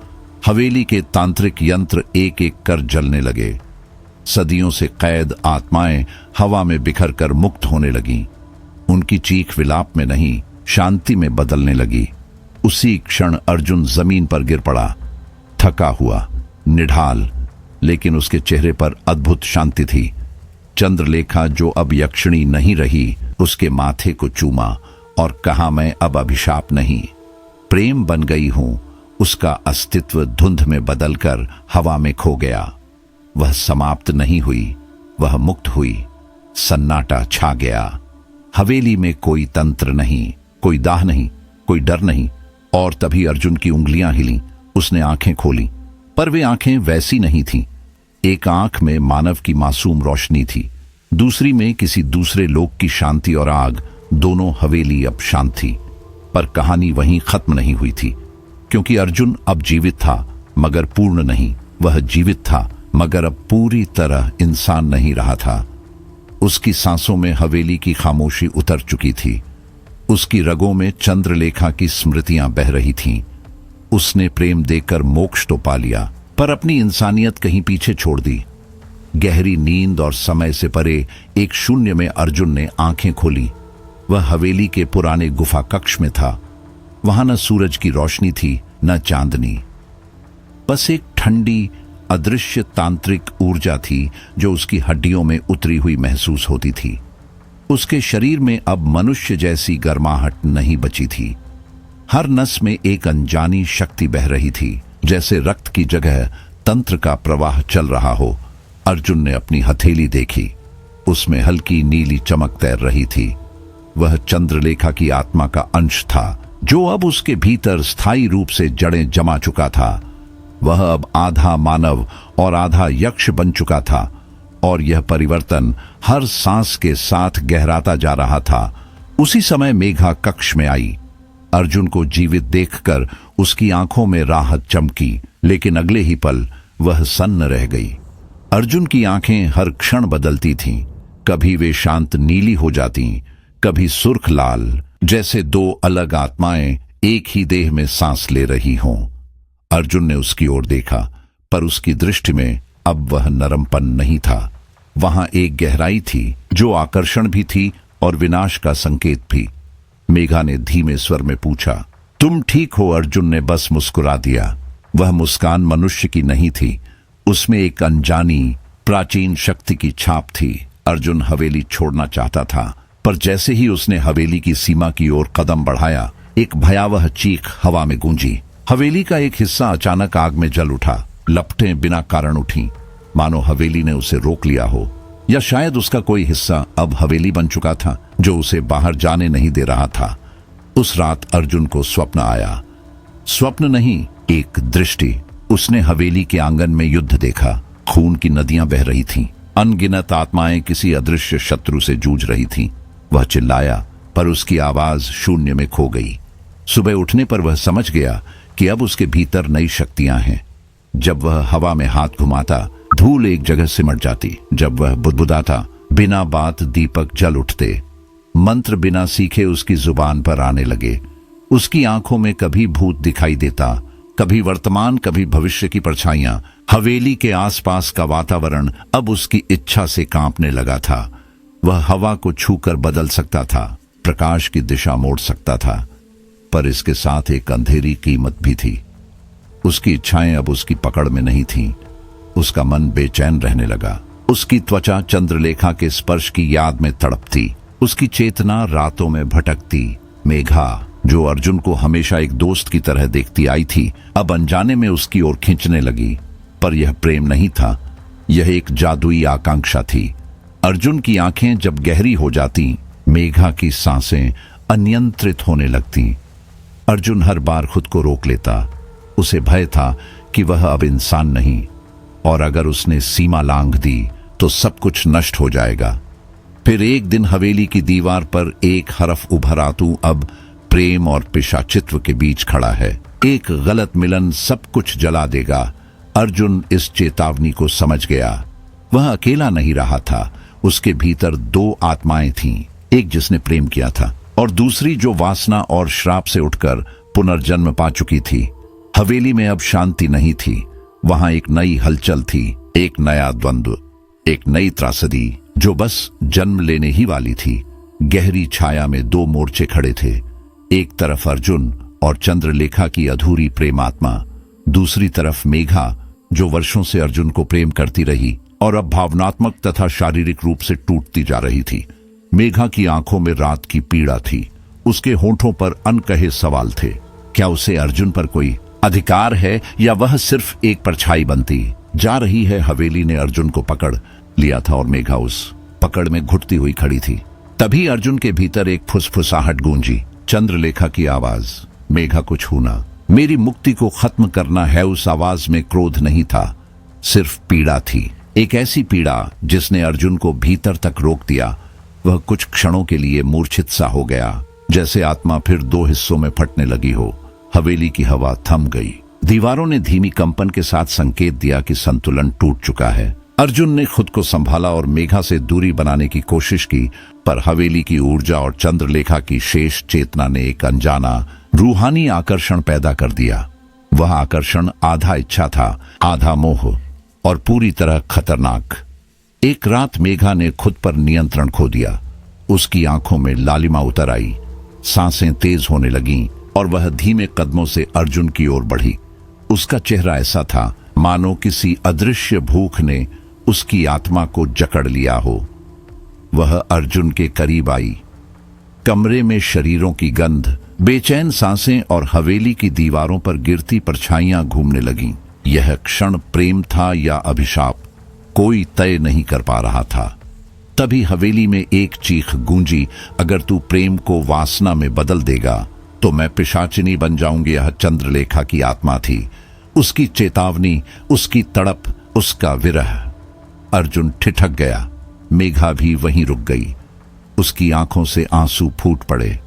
हवेली के तांत्रिक यंत्र एक एक कर जलने लगे। सदियों से कैद आत्माएं हवा में बिखर कर मुक्त होने लगीं। उनकी चीख विलाप में नहीं, शांति में बदलने लगी। उसी क्षण अर्जुन जमीन पर गिर पड़ा, थका हुआ, निढाल, लेकिन उसके चेहरे पर अद्भुत शांति थी। चंद्रलेखा जो अब यक्षिणी नहीं रही, उसके माथे को चूमा और कहा, मैं अब अभिशाप नहीं, प्रेम बन गई हूं। उसका अस्तित्व धुंध में बदलकर हवा में खो गया। वह समाप्त नहीं हुई, वह मुक्त हुई। सन्नाटा छा गया। हवेली में कोई तंत्र नहीं, कोई दाह नहीं, कोई डर नहीं। और तभी अर्जुन की उंगलियां हिलीं। उसने आंखें खोली, पर वे आंखें वैसी नहीं थीं। एक आंख में मानव की मासूम रोशनी थी, दूसरी में किसी दूसरे लोक की शांति और आग। दोनों हवेली अब शांत थी, पर कहानी वहीं खत्म नहीं हुई थी, क्योंकि अर्जुन अब जीवित था मगर पूर्ण नहीं। वह जीवित था मगर अब पूरी तरह इंसान नहीं रहा था। उसकी सांसों में हवेली की खामोशी उतर चुकी थी। उसकी रगों में चंद्रलेखा की स्मृतियां बह रही थीं। उसने प्रेम देकर मोक्ष तो पा लिया, पर अपनी इंसानियत कहीं पीछे छोड़ दी। गहरी नींद और समय से परे एक शून्य में अर्जुन ने आंखें खोली। वह हवेली के पुराने गुफा कक्ष में था। वहां न सूरज की रोशनी थी, न चांदनी, बस एक ठंडी अदृश्य तांत्रिक ऊर्जा थी जो उसकी हड्डियों में उतरी हुई महसूस होती थी। उसके शरीर में अब मनुष्य जैसी गर्माहट नहीं बची थी। हर नस में एक अनजानी शक्ति बह रही थी, जैसे रक्त की जगह तंत्र का प्रवाह चल रहा हो। अर्जुन ने अपनी हथेली देखी, उसमें हल्की नीली चमक तैर रही थी। वह चंद्रलेखा की आत्मा का अंश था, जो अब उसके भीतर स्थायी रूप से जड़ें जमा चुका था। वह अब आधा मानव और आधा यक्ष बन चुका था, और यह परिवर्तन हर सांस के साथ गहराता जा रहा था। उसी समय मेघा कक्ष में आई। अर्जुन को जीवित देखकर उसकी आंखों में राहत चमकी, लेकिन अगले ही पल वह सन्न रह गई। अर्जुन की आंखें हर क्षण बदलती थीं। कभी वे शांत नीली हो जाती, कभी सुर्ख लाल, जैसे दो अलग आत्माएं एक ही देह में सांस ले रही हों। अर्जुन ने उसकी ओर देखा, पर उसकी दृष्टि में अब वह नरमपन नहीं था। वहां एक गहराई थी जो आकर्षण भी थी और विनाश का संकेत भी। मेघा ने धीमे स्वर में पूछा, तुम ठीक हो? अर्जुन ने बस मुस्कुरा दिया। वह मुस्कान मनुष्य की नहीं थी, उसमें एक अनजानी प्राचीन शक्ति की छाप थी। अर्जुन हवेली छोड़ना चाहता था, पर जैसे ही उसने हवेली की सीमा की ओर कदम बढ़ाया, एक भयावह चीख हवा में गूंजी। हवेली का एक हिस्सा अचानक आग में जल उठा। लपटें बिना कारण उठीं, मानो हवेली ने उसे रोक लिया हो, या शायद उसका कोई हिस्सा अब हवेली बन चुका था जो उसे बाहर जाने नहीं दे रहा था। उस रात अर्जुन को स्वप्न आया। स्वप्न नहीं, एक दृष्टि। उसने हवेली के आंगन में युद्ध देखा। खून की नदियां बह रही थीं। अनगिनत आत्माएं किसी अदृश्य शत्रु से जूझ रही थीं। वह चिल्लाया, पर उसकी आवाज शून्य में खो गई। सुबह उठने पर वह समझ गया कि अब उसके भीतर नई शक्तियां हैं। जब वह हवा में हाथ घुमाता, धूल एक जगह सिमट जाती। जब वह बुदबुदाता, बिना बात दीपक जल उठते। मंत्र बिना सीखे उसकी जुबान पर आने लगे। उसकी आंखों में कभी भूत दिखाई देता, कभी वर्तमान, कभी भविष्य की परछाइयां। हवेली के आसपास का वातावरण अब उसकी इच्छा से कांपने लगा था। वह हवा को छूकर बदल सकता था, प्रकाश की दिशा मोड़ सकता था, पर इसके साथ एक अंधेरी कीमत भी थी। उसकी इच्छाएं अब उसकी पकड़ में नहीं थीं। उसका मन बेचैन रहने लगा। उसकी त्वचा चंद्रलेखा के स्पर्श की याद में तड़पती। उसकी चेतना रातों में भटकती। मेघा, जो अर्जुन को हमेशा एक दोस्त की तरह देखती आई थी, अब अनजाने में उसकी ओर खींचने लगी। पर यह प्रेम नहीं था, यह एक जादुई आकांक्षा थी। अर्जुन की आंखें जब गहरी हो जाती, मेघा की सांसें अनियंत्रित होने लगती। अर्जुन हर बार खुद को रोक लेता। उसे भय था कि वह अब इंसान नहीं, और अगर उसने सीमा लांघ दी तो सब कुछ नष्ट हो जाएगा। फिर एक दिन हवेली की दीवार पर एक हरफ उभर आतू अब प्रेम और पिशाचित्व के बीच खड़ा है। एक गलत मिलन सब कुछ जला देगा। अर्जुन इस चेतावनी को समझ गया। वह अकेला नहीं रहा था। उसके भीतर दो आत्माएं थीं, एक जिसने प्रेम किया था और दूसरी जो वासना और श्राप से उठकर पुनर्जन्म पा चुकी थी। हवेली में अब शांति नहीं थी। वहां एक नई हलचल थी, एक नया द्वंद्व, एक नई त्रासदी जो बस जन्म लेने ही वाली थी। गहरी छाया में दो मोर्चे खड़े थे। एक तरफ अर्जुन और चंद्रलेखा की अधूरी प्रेमात्मा, दूसरी तरफ मेघा जो वर्षों से अर्जुन को प्रेम करती रही और अब भावनात्मक तथा शारीरिक रूप से टूटती जा रही थी। मेघा की आंखों में रात की पीड़ा थी। उसके होठों पर अनकहे सवाल थे। क्या उसे अर्जुन पर कोई अधिकार है या वह सिर्फ एक परछाई बनती जा रही है? हवेली ने अर्जुन को पकड़ लिया था और मेघा उस पकड़ में घुटती हुई खड़ी थी। तभी अर्जुन के भीतर एक फुसफुसाहट गूंजी। चंद्रलेखा की आवाज, मेघा को छूना, मेरी मुक्ति को खत्म करना है। उस आवाज में क्रोध नहीं था, सिर्फ पीड़ा थी। एक ऐसी पीड़ा जिसने अर्जुन को भीतर तक रोक दिया। वह कुछ क्षणों के लिए मूर्छित सा हो गया, जैसे आत्मा फिर दो हिस्सों में फटने लगी हो। हवेली की हवा थम गई। दीवारों ने धीमी कंपन के साथ संकेत दिया कि संतुलन टूट चुका है। अर्जुन ने खुद को संभाला और मेघा से दूरी बनाने की कोशिश की, पर हवेली की ऊर्जा और चंद्रलेखा की शेष चेतना ने एक अनजाना रूहानी आकर्षण पैदा कर दिया। वह आकर्षण आधा इच्छा था, आधा मोह और पूरी तरह खतरनाक। एक रात मेघा ने खुद पर नियंत्रण खो दिया। उसकी आंखों में लालिमा उतर आई, सांसें तेज होने लगीं और वह धीमे कदमों से अर्जुन की ओर बढ़ी। उसका चेहरा ऐसा था मानो किसी अदृश्य भूख ने उसकी आत्मा को जकड़ लिया हो। वह अर्जुन के करीब आई। कमरे में शरीरों की गंध, बेचैन सांसें और हवेली की दीवारों पर गिरती परछाइयां घूमने लगीं। यह क्षण प्रेम था या अभिशाप, कोई तय नहीं कर पा रहा था। तभी हवेली में एक चीख गूंजी, अगर तू प्रेम को वासना में बदल देगा तो मैं पिशाचिनी बन जाऊंगी। यह चंद्रलेखा की आत्मा थी। उसकी चेतावनी, उसकी तड़प, उसका विरह। अर्जुन ठिठक गया। मेघा भी वहीं रुक गई। उसकी आंखों से आंसू फूट पड़े।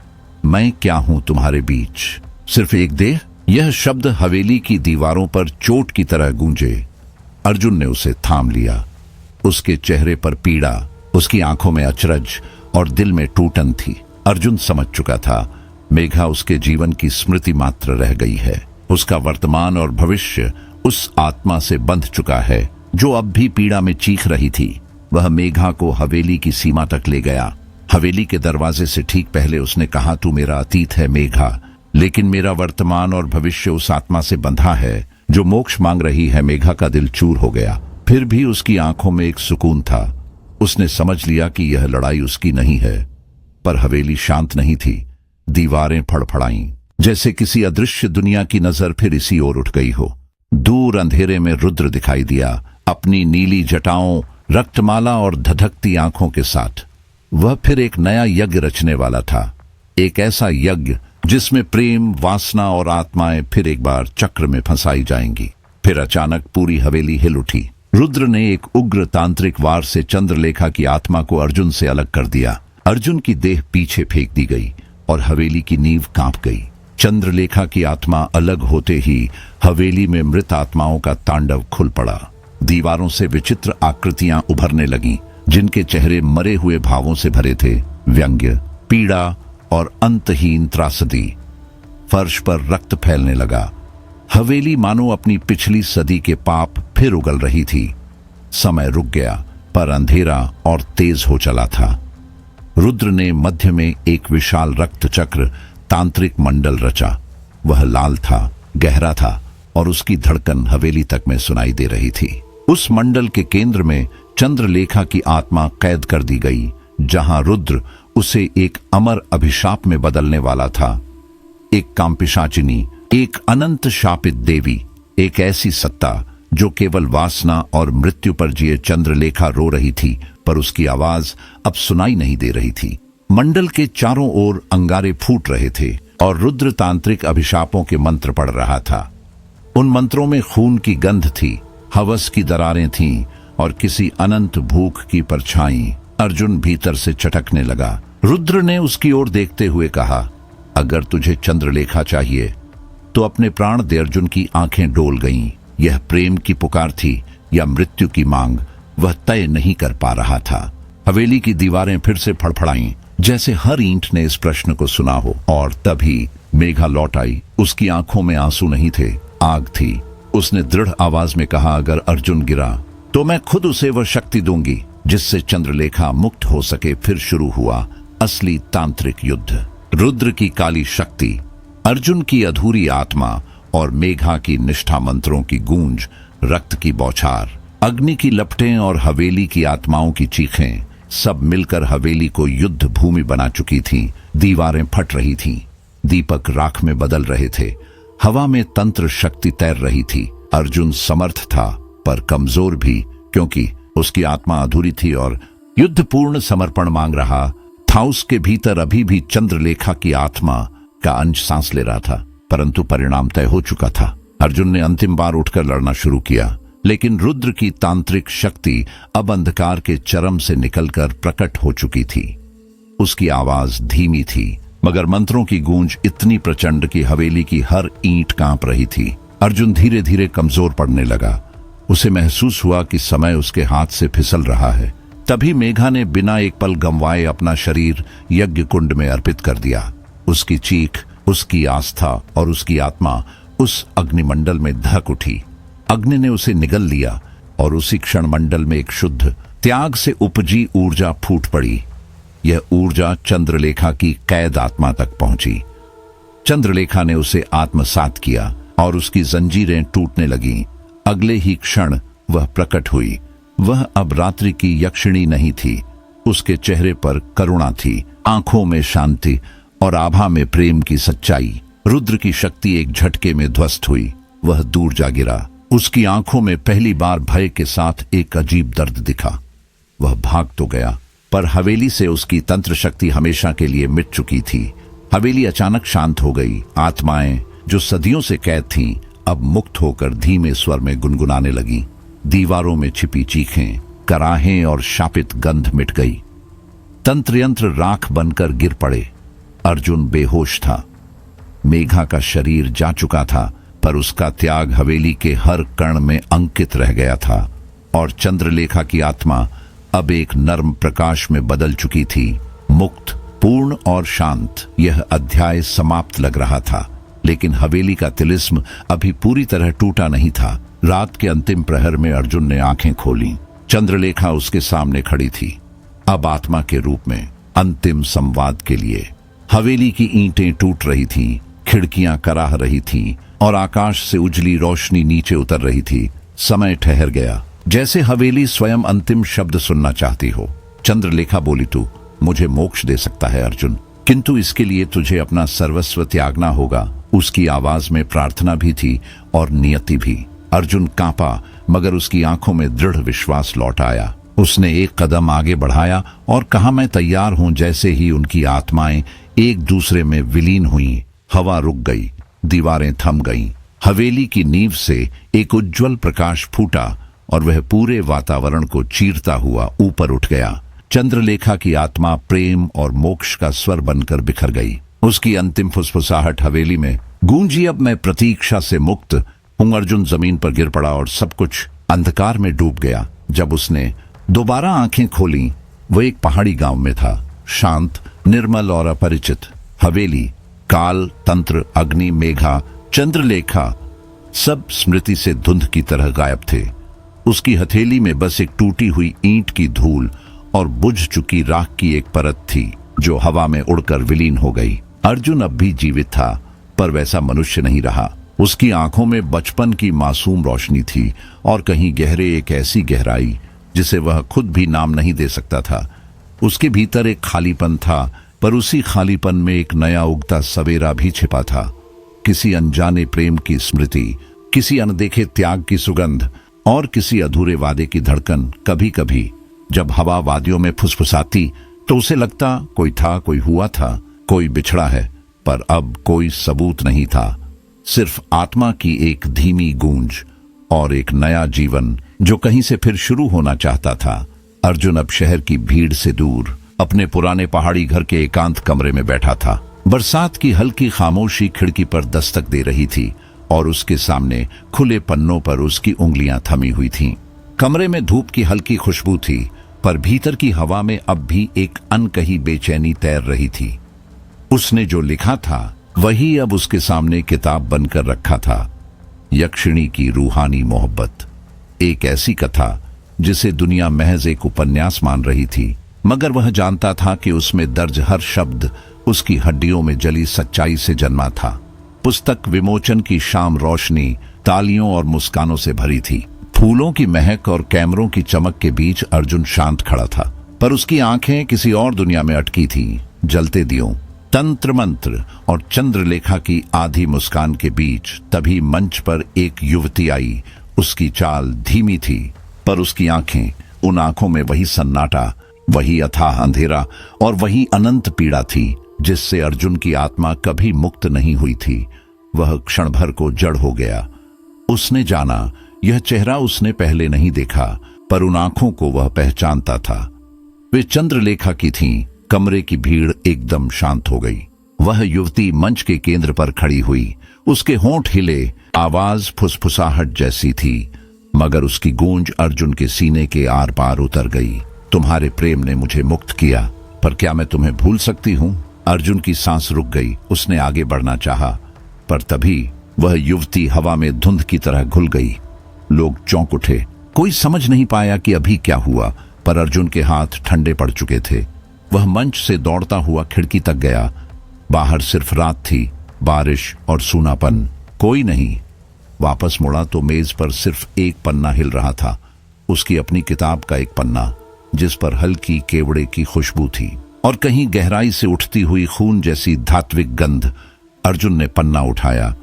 मैं क्या हूं तुम्हारे बीच, सिर्फ एक देह? यह शब्द हवेली की दीवारों पर चोट की तरह गूंजे। अर्जुन ने उसे थाम लिया। उसके चेहरे पर पीड़ा, उसकी आंखों में अचरज और दिल में टूटन थी। अर्जुन समझ चुका था, मेघा उसके जीवन की स्मृति मात्र रह गई है। उसका वर्तमान और भविष्य उस आत्मा से बंध चुका है जो अब भी पीड़ा में चीख रही थी। वह मेघा को हवेली की सीमा तक ले गया। हवेली के दरवाजे से ठीक पहले उसने कहा, तू मेरा अतीत है मेघा, लेकिन मेरा वर्तमान और भविष्य उस आत्मा से बंधा है जो मोक्ष मांग रही है। मेघा का दिल चूर हो गया, फिर भी उसकी आंखों में एक सुकून था। उसने समझ लिया कि यह लड़ाई उसकी नहीं है। पर हवेली शांत नहीं थी। दीवारें फड़फड़ाईं, जैसे किसी अदृश्य दुनिया की नजर फिर इसी ओर उठ गई हो। दूर अंधेरे में रुद्र दिखाई दिया, अपनी नीली जटाओं, रक्तमाला और धधकती आंखों के साथ। वह फिर एक नया यज्ञ रचने वाला था, एक ऐसा यज्ञ जिसमें प्रेम, वासना और आत्माएं फिर एक बार चक्र में फंसाई जाएंगी। फिर अचानक पूरी हवेली हिल उठी। रुद्र ने एक उग्र तांत्रिक वार से चंद्रलेखा की आत्मा को अर्जुन से अलग कर दिया। अर्जुन की देह पीछे फेंक दी गई और हवेली की नींव कांप गई। चंद्रलेखा की आत्मा अलग होते ही हवेली में मृत आत्माओं का तांडव खुल पड़ा। दीवारों से विचित्र आकृतियां उभरने लगीं, जिनके चेहरे मरे हुए भावों से भरे थे। व्यंग्य, पीड़ा और अंतहीन त्रासदी। फर्श पर रक्त फैलने लगा। हवेली मानो अपनी पिछली सदी के पाप फिर उगल रही थी। समय रुक गया, पर अंधेरा और तेज हो चला था। रुद्र ने मध्य में एक विशाल रक्त चक्र तांत्रिक मंडल रचा। वह लाल था, गहरा था और उसकी धड़कन हवेली तक में सुनाई दे रही थी। उस मंडल के केंद्र में चंद्रलेखा की आत्मा कैद कर दी गई, जहां रुद्र उसे एक अमर अभिशाप में बदलने वाला था। एक कामपिशाचिनी, एक अनंत शापित देवी, एक ऐसी सत्ता जो केवल वासना और मृत्यु पर जिए। चंद्रलेखा रो रही थी, पर उसकी आवाज अब सुनाई नहीं दे रही थी। मंडल के चारों ओर अंगारे फूट रहे थे और रुद्र तांत्रिक अभिशापों के मंत्र पढ़ रहा था। उन मंत्रों में खून की गंध थी, हवस की दरारें थीं और किसी अनंत भूख की परछाई। अर्जुन भीतर से चटकने लगा। रुद्र ने उसकी ओर देखते हुए कहा, अगर तुझे चंद्रलेखा चाहिए तो अपने प्राण दे। अर्जुन की आंखें डोल गईं। यह प्रेम की पुकार थी या मृत्यु की मांग, वह तय नहीं कर पा रहा था। हवेली की दीवारें फिर से फड़फड़ाईं, जैसे हर ईंट ने इस प्रश्न को सुना हो। और तभी मेघा लौट आई। उसकी आंखों में आंसू नहीं थे, आग थी। उसने दृढ़ आवाज में कहा, अगर अर्जुन गिरा तो मैं खुद उसे वह शक्ति दूंगी जिससे चंद्रलेखा मुक्त हो सके। फिर शुरू हुआ असली तांत्रिक युद्ध। रुद्र की काली शक्ति, अर्जुन की अधूरी आत्मा और मेघा की निष्ठा मंत्रों की गूंज, रक्त की बौछार, अग्नि की लपटें और हवेली की आत्माओं की चीखें, सब मिलकर हवेली को युद्ध भूमि बना चुकी थीं। दीवारें फट रही थीं, दीपक राख में बदल रहे थे, हवा में तंत्र शक्ति तैर रही थी। अर्जुन समर्थ था, पर कमजोर भी, क्योंकि उसकी आत्मा अधूरी थी और युद्ध पूर्ण समर्पण मांग रहा था। उसके भीतर अभी भी चंद्रलेखा की आत्मा का अंश सांस ले रहा था, परंतु परिणाम तय हो चुका था। अर्जुन ने अंतिम बार उठकर लड़ना शुरू किया, लेकिन रुद्र की तांत्रिक शक्ति अब अंधकार के चरम से निकलकर प्रकट हो चुकी थी। उसकी आवाज धीमी थी, मगर मंत्रों की गूंज इतनी प्रचंड कि हवेली की हर ईंट कांप रही थी। अर्जुन धीरे धीरे कमजोर पड़ने लगा। उसे महसूस हुआ कि समय उसके हाथ से फिसल रहा है। तभी मेघा ने बिना एक पल गंवाए अपना शरीर यज्ञ कुंड में अर्पित कर दिया। उसकी चीख, उसकी आस्था और उसकी आत्मा उस अग्निमंडल में धक उठी। अग्नि ने उसे निगल लिया और उसी क्षण मंडल में एक शुद्ध त्याग से उपजी ऊर्जा फूट पड़ी। यह ऊर्जा चंद्रलेखा की कैद आत्मा तक पहुंची। चंद्रलेखा ने उसे आत्मसात किया और उसकी जंजीरें टूटने लगीं। अगले ही क्षण वह प्रकट हुई। वह अब रात्रि की यक्षिणी नहीं थी। उसके चेहरे पर करुणा थी, आंखों में शांति और आभा में प्रेम की सच्चाई। रुद्र की शक्ति एक झटके में ध्वस्त हुई। वह दूर जा गिरा। उसकी आंखों में पहली बार भय के साथ एक अजीब दर्द दिखा। वह भाग तो गया, पर हवेली से उसकी तंत्र शक्ति हमेशा के लिए मिट चुकी थी। हवेली अचानक शांत हो गई। आत्माएं जो सदियों से कैद थीं, अब मुक्त होकर धीमे स्वर में गुनगुनाने लगीं। दीवारों में छिपी चीखें, कराहें और शापित गंध मिट गई। तंत्र यंत्र राख बनकर गिर पड़े। अर्जुन बेहोश था। मेघा का शरीर जा चुका था, पर उसका त्याग हवेली के हर कण में अंकित रह गया था। और चंद्रलेखा की आत्मा अब एक नर्म प्रकाश में बदल चुकी थी, मुक्त, पूर्ण और शांत। यह अध्याय समाप्त लग रहा था, लेकिन हवेली का तिलिस्म अभी पूरी तरह टूटा नहीं था। रात के अंतिम प्रहर में अर्जुन ने आंखें खोली। चंद्रलेखा उसके सामने खड़ी थी, अब आत्मा के रूप में, अंतिम संवाद के लिए। हवेली की ईंटें टूट रही थीं, खिड़कियां कराह रही थीं और आकाश से उजली रोशनी नीचे उतर रही थी। समय ठहर गया, जैसे हवेली स्वयं अंतिम शब्द सुनना चाहती हो। चंद्रलेखा बोली, तू मुझे मोक्ष दे सकता है अर्जुन, किंतु इसके लिए तुझे अपना सर्वस्व त्यागना होगा। उसकी आवाज में प्रार्थना भी थी और नियति भी। अर्जुन कांपा, मगर उसकी आंखों में दृढ़ विश्वास लौट आया। उसने एक कदम आगे बढ़ाया और कहा, मैं तैयार हूं। जैसे ही उनकी आत्माएं एक दूसरे में विलीन हुईं, हवा रुक गई, दीवारें थम गईं। हवेली की नींव से एक उज्जवल प्रकाश फूटा और वह पूरे वातावरण को चीरता हुआ ऊपर उठ गया। चंद्रलेखा की आत्मा प्रेम और मोक्ष का स्वर बनकर बिखर गई। उसकी अंतिम फुसफुसाहट हवेली में गूंजी। अब मैं प्रतीक्षा से मुक्त हूं। अर्जुन जमीन पर गिर पड़ा और सब कुछ अंधकार में डूब गया। जब उसने दोबारा आंखें खोली, वो एक पहाड़ी गांव में था, शांत, निर्मल और अपरिचित। हवेली, काल, तंत्र, अग्नि, मेघा, चंद्रलेखा सब स्मृति से धुंध की तरह गायब थे। उसकी हथेली में बस एक टूटी हुई ईंट की धूल और बुझ चुकी राख की एक परत थी जो हवा में उड़कर विलीन हो गई। अर्जुन अब भी जीवित था, पर वैसा मनुष्य नहीं रहा। उसकी आंखों में बचपन की मासूम रोशनी थी और कहीं गहरे एक ऐसी गहराई जिसे वह खुद भी नाम नहीं दे सकता था। उसके भीतर एक खालीपन था, पर उसी खालीपन में एक नया उगता सवेरा भी छिपा था। किसी अनजाने प्रेम की स्मृति, किसी अनदेखे त्याग की सुगंध और किसी अधूरे वादे की धड़कन। कभी कभी जब हवा वादियों में फुसफुसाती तो उसे लगता कोई था, कोई हुआ था, कोई बिछड़ा है, पर अब कोई सबूत नहीं था। सिर्फ आत्मा की एक धीमी गूंज और एक नया जीवन जो कहीं से फिर शुरू होना चाहता था। अर्जुन अब शहर की भीड़ से दूर अपने पुराने पहाड़ी घर के एकांत कमरे में बैठा था। बरसात की हल्की खामोशी खिड़की पर दस्तक दे रही थी और उसके सामने खुले पन्नों पर उसकी उंगलियां थमी हुई थीं। कमरे में धूप की हल्की खुशबू थी, पर भीतर की हवा में अब भी एक अनकही बेचैनी तैर रही थी। उसने जो लिखा था वही अब उसके सामने किताब बनकर रखा था। यक्षिणी की रूहानी मोहब्बत, एक ऐसी कथा जिसे दुनिया महज एक उपन्यास मान रही थी, मगर वह जानता था कि उसमें दर्ज हर शब्द उसकी हड्डियों में जली सच्चाई से जन्मा था। पुस्तक विमोचन की शाम रोशनी, तालियों और मुस्कानों से भरी थी। फूलों की महक और कैमरों की चमक के बीच अर्जुन शांत खड़ा था, पर उसकी आंखें किसी और दुनिया में अटकी थीं। जलते दियों, तंत्र मंत्र और चंद्रलेखा की आधी मुस्कान के बीच तभी मंच पर एक युवती आई। उसकी चाल धीमी थी, पर उसकी आंखें, उन आंखों में वही सन्नाटा, वही अथाह अंधेरा और वही अनंत पीड़ा थी जिससे अर्जुन की आत्मा कभी मुक्त नहीं हुई थी। वह क्षण भर को जड़ हो गया। उसने जाना यह चेहरा उसने पहले नहीं देखा, पर उन आंखों को वह पहचानता था। वे चंद्रलेखा की थीं। कमरे की भीड़ एकदम शांत हो गई। वह युवती मंच के केंद्र पर खड़ी हुई। उसके होंठ हिले, आवाज फुसफुसाहट जैसी थी, मगर उसकी गूंज अर्जुन के सीने के आर पार उतर गई। तुम्हारे प्रेम ने मुझे मुक्त किया, पर क्या मैं तुम्हें भूल सकती हूं? अर्जुन की सांस रुक गई। उसने आगे बढ़ना चाहा, पर तभी वह युवती हवा में धुंध की तरह घुल गई। लोग चौंक उठे। कोई समझ नहीं पाया कि अभी क्या हुआ, पर अर्जुन के हाथ ठंडे पड़ चुके थे। वह मंच से दौड़ता हुआ खिड़की तक गया। बाहर सिर्फ रात थी, बारिश और सूनापन, कोई नहीं। वापस मुड़ा तो मेज पर सिर्फ एक पन्ना हिल रहा था, उसकी अपनी किताब का एक पन्ना, जिस पर हल्की केवड़े की खुशबू थी और कहीं गहराई से उठती हुई खून जैसी धात्विक गंध। अर्जुन ने पन्ना उठाया,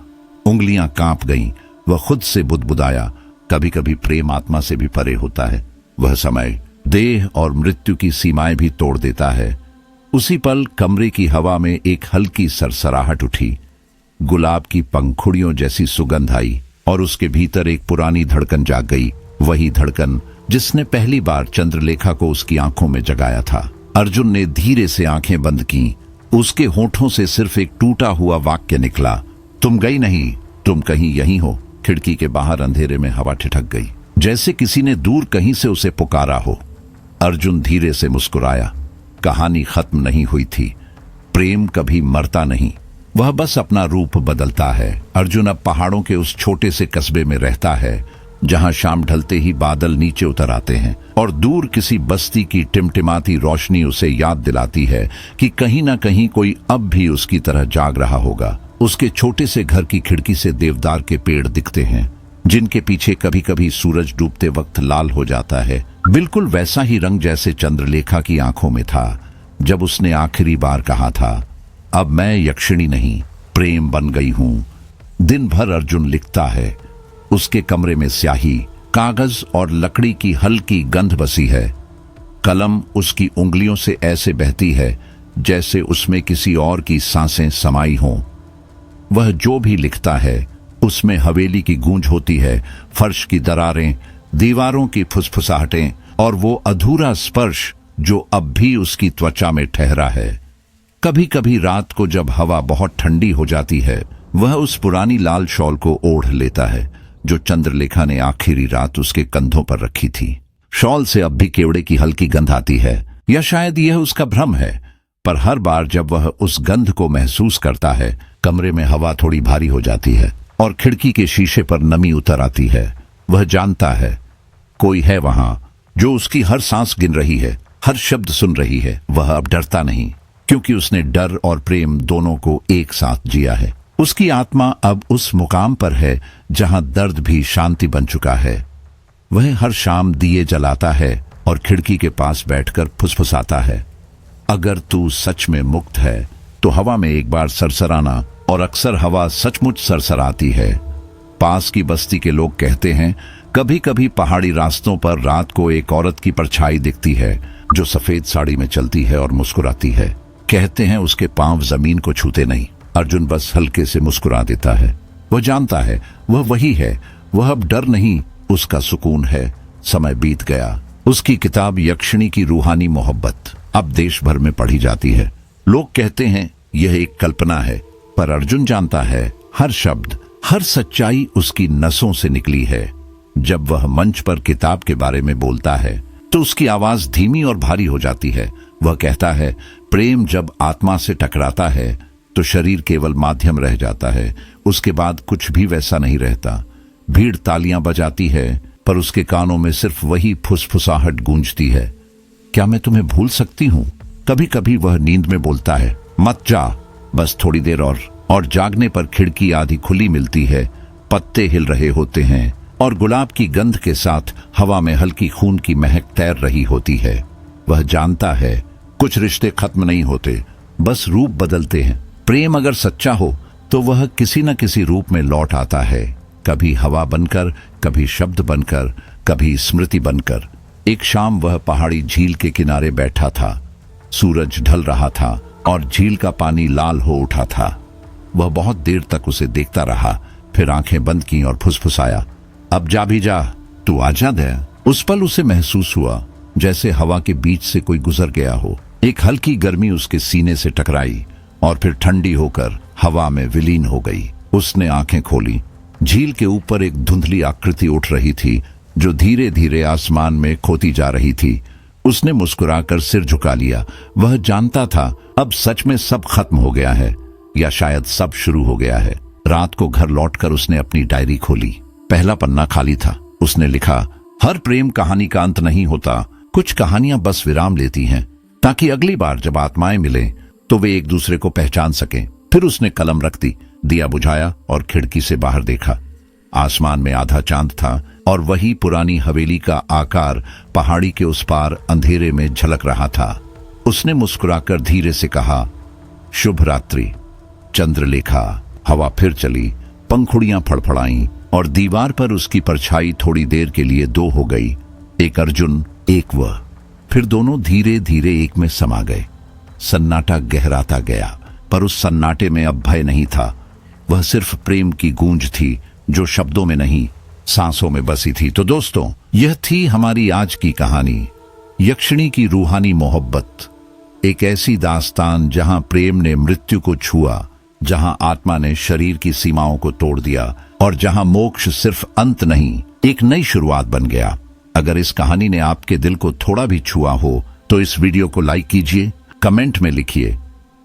उंगलियां कांप गईं। वह खुद से बुदबुदाया, कभी कभी प्रेम आत्मा से भी परे होता है। वह समय देह और मृत्यु की सीमाएं भी तोड़ देता है। उसी पल कमरे की हवा में एक हल्की सरसराहट उठी। गुलाब की पंखुड़ियों जैसी सुगंध आई और उसके भीतर एक पुरानी धड़कन जाग गई। वही धड़कन जिसने पहली बार चंद्रलेखा को उसकी आंखों में जगाया था। अर्जुन ने धीरे से आंखें बंद की। उसके होठों से सिर्फ एक टूटा हुआ वाक्य निकला, तुम गई नहीं, तुम कहीं यहीं हो। खिड़की के बाहर अंधेरे में हवा ठिठक गई, जैसे किसी ने दूर कहीं से उसे पुकारा हो। अर्जुन धीरे से मुस्कुराया। कहानी खत्म नहीं हुई थी। प्रेम कभी मरता नहीं, वह बस अपना रूप बदलता है। अर्जुन अब पहाड़ों के उस छोटे से कस्बे में रहता है जहां शाम ढलते ही बादल नीचे उतर आते हैं और दूर किसी बस्ती की टिमटिमाती रोशनी उसे याद दिलाती है कि कहीं ना कहीं कोई अब भी उसकी तरह जाग रहा होगा। उसके छोटे से घर की खिड़की से देवदार के पेड़ दिखते हैं, जिनके पीछे कभी कभी सूरज डूबते वक्त लाल हो जाता है। बिल्कुल वैसा ही रंग जैसे चंद्रलेखा की आंखों में था जब उसने आखिरी बार कहा था, अब मैं यक्षिणी नहीं, प्रेम बन गई हूं। दिन भर अर्जुन लिखता है। उसके कमरे में स्याही, कागज और लकड़ी की हल्की गंध बसी है। कलम उसकी उंगलियों से ऐसे बहती है जैसे उसमें किसी और की सांसें समाई हों। वह जो भी लिखता है उसमें हवेली की गूंज होती है, फर्श की दरारें, दीवारों की फुसफुसाहटें और वो अधूरा स्पर्श जो अब भी उसकी त्वचा में ठहरा है। कभी कभी रात को जब हवा बहुत ठंडी हो जाती है, वह उस पुरानी लाल शॉल को ओढ़ लेता है जो चंद्रलेखा ने आखिरी रात उसके कंधों पर रखी थी। शॉल से अब भी केवड़े की हल्की गंध आती है, या शायद यह उसका भ्रम है, पर हर बार जब वह उस गंध को महसूस करता है, कमरे में हवा थोड़ी भारी हो जाती है और खिड़की के शीशे पर नमी उतर आती है। वह जानता है कोई है वहां जो उसकी हर सांस गिन रही है, हर शब्द सुन रही है। वह अब डरता नहीं, क्योंकि उसने डर और प्रेम दोनों को एक साथ जिया है। उसकी आत्मा अब उस मुकाम पर है जहां दर्द भी शांति बन चुका है। वह हर शाम दिए जलाता है और खिड़की के पास बैठकर फुसफुसाता है, अगर तू सच में मुक्त है तो हवा में एक बार सरसराना। और अक्सर हवा सचमुच सरसराती है। पास की बस्ती के लोग कहते हैं कभी कभी पहाड़ी रास्तों पर रात को एक औरत की परछाई दिखती है जो सफेद साड़ी में चलती है और मुस्कुराती है। कहते हैं उसके पांव जमीन को छूते नहीं। अर्जुन बस हल्के से मुस्कुरा देता है। वह जानता है वह वही है। वह अब डर नहीं, उसका सुकून है। समय बीत गया। उसकी किताब यक्षिणी की रूहानी मोहब्बत अब देश भर में पढ़ी जाती है। लोग कहते हैं यह एक कल्पना है, पर अर्जुन जानता है हर शब्द, हर सच्चाई उसकी नसों से निकली है। जब वह मंच पर किताब के बारे में बोलता है तो उसकी आवाज धीमी और भारी हो जाती है। वह कहता है प्रेम जब आत्मा से टकराता है तो शरीर केवल माध्यम रह जाता है, उसके बाद कुछ भी वैसा नहीं रहता। भीड़ तालियां बजाती है, पर उसके कानों में सिर्फ वही फुसफुसाहट गूंजती है, क्या मैं तुम्हें भूल सकती हूँ। कभी कभी वह नींद में बोलता है मत जा, बस थोड़ी देर और जागने पर खिड़की आधी खुली मिलती है, पत्ते हिल रहे होते हैं और गुलाब की गंध के साथ हवा में हल्की खून की महक तैर रही होती है। वह जानता है कुछ रिश्ते खत्म नहीं होते, बस रूप बदलते हैं। प्रेम अगर सच्चा हो तो वह किसी न किसी रूप में लौट आता है, कभी हवा बनकर, कभी शब्द बनकर, कभी स्मृति बनकर। एक शाम वह पहाड़ी झील के किनारे बैठा था। सूरज ढल रहा था और झील का पानी लाल हो उठा था। वह बहुत देर तक उसे देखता रहा, फिर आंखें बंद की और फुसफुसाया, अब जा भी जा, तू आजाद है। उस पल उसे महसूस हुआ जैसे हवा के बीच से कोई गुजर गया हो। एक हल्की गर्मी उसके सीने से टकराई और फिर ठंडी होकर हवा में विलीन हो गई। उसने आंखें खोली। झील के ऊपर एक धुंधली आकृति उठ रही थी जो धीरे धीरे आसमान में खोती जा रही थी। उसने मुस्कुराकर सिर झुका लिया। वह जानता था अब सच में सब खत्म हो गया है, या शायद सब शुरू हो गया है। रात को घर लौटकर उसने अपनी डायरी खोली। पहला पन्ना खाली था। उसने लिखा, हर प्रेम कहानी का अंत नहीं होता, कुछ कहानियां बस विराम लेती हैं ताकि अगली बार जब आत्माएं मिलें तो वे एक दूसरे को पहचान सकें। फिर उसने कलम रख दी, दिया बुझाया और खिड़की से बाहर देखा। आसमान में आधा चांद था और वही पुरानी हवेली का आकार पहाड़ी के उस पार अंधेरे में झलक रहा था। उसने मुस्कुराकर धीरे से कहा, शुभ रात्रि चंद्रलेखा। हवा फिर चली, पंखुड़ियां फड़फड़ाईं और दीवार पर उसकी परछाई थोड़ी देर के लिए दो हो गई, एक अर्जुन, एक वह। फिर दोनों धीरे धीरे एक में समा गए। सन्नाटा गहराता गया, पर उस सन्नाटे में अब भय नहीं था। वह सिर्फ प्रेम की गूंज थी जो शब्दों में नहीं, सांसों में बसी थी। तो दोस्तों, यह थी हमारी आज की कहानी, यक्षिणी की रूहानी मोहब्बत। एक ऐसी दास्तान जहां प्रेम ने मृत्यु को छुआ, जहां आत्मा ने शरीर की सीमाओं को तोड़ दिया और जहां मोक्ष सिर्फ अंत नहीं, एक नई शुरुआत बन गया। अगर इस कहानी ने आपके दिल को थोड़ा भी छुआ हो तो इस वीडियो को लाइक कीजिए, कमेंट में लिखिए,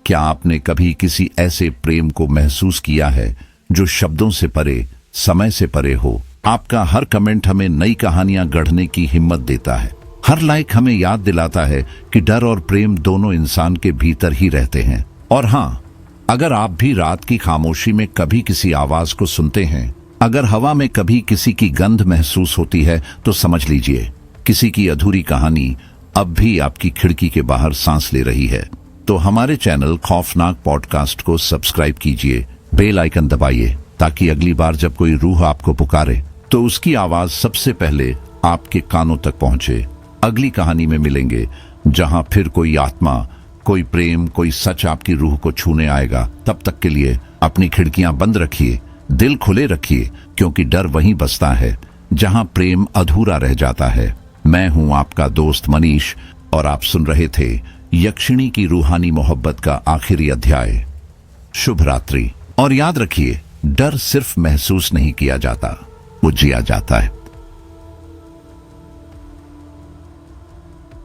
क्या आपने कभी किसी ऐसे प्रेम को महसूस किया है जो शब्दों से परे, समय से परे हो। आपका हर कमेंट हमें नई कहानियां गढ़ने की हिम्मत देता है। हर लाइक हमें याद दिलाता है कि डर और प्रेम दोनों इंसान के भीतर ही रहते हैं। और हाँ, अगर आप भी रात की खामोशी में कभी किसी आवाज को सुनते हैं, अगर हवा में कभी किसी की गंध महसूस होती है, तो समझ लीजिए किसी की अधूरी कहानी अब भी आपकी खिड़की के बाहर सांस ले रही है। तो हमारे चैनल खौफनाक पॉडकास्ट को सब्सक्राइब कीजिए, बेल आइकन दबाइए, ताकि अगली बार जब कोई रूह आपको पुकारे तो उसकी आवाज सबसे पहले आपके कानों तक पहुंचे। अगली कहानी में मिलेंगे जहां फिर कोई आत्मा, कोई प्रेम, कोई सच आपकी रूह को छूने आएगा। तब तक के लिए अपनी खिड़कियां बंद रखिए, दिल खुले रखिए, क्योंकि डर वहीं बसता है जहां प्रेम अधूरा रह जाता है। मैं हूं आपका दोस्त मनीष और आप सुन रहे थे यक्षिणी की रूहानी मोहब्बत का आखिरी अध्याय। शुभ रात्रि। और याद रखिए, डर सिर्फ महसूस नहीं किया जाता, वो जिया जाता है।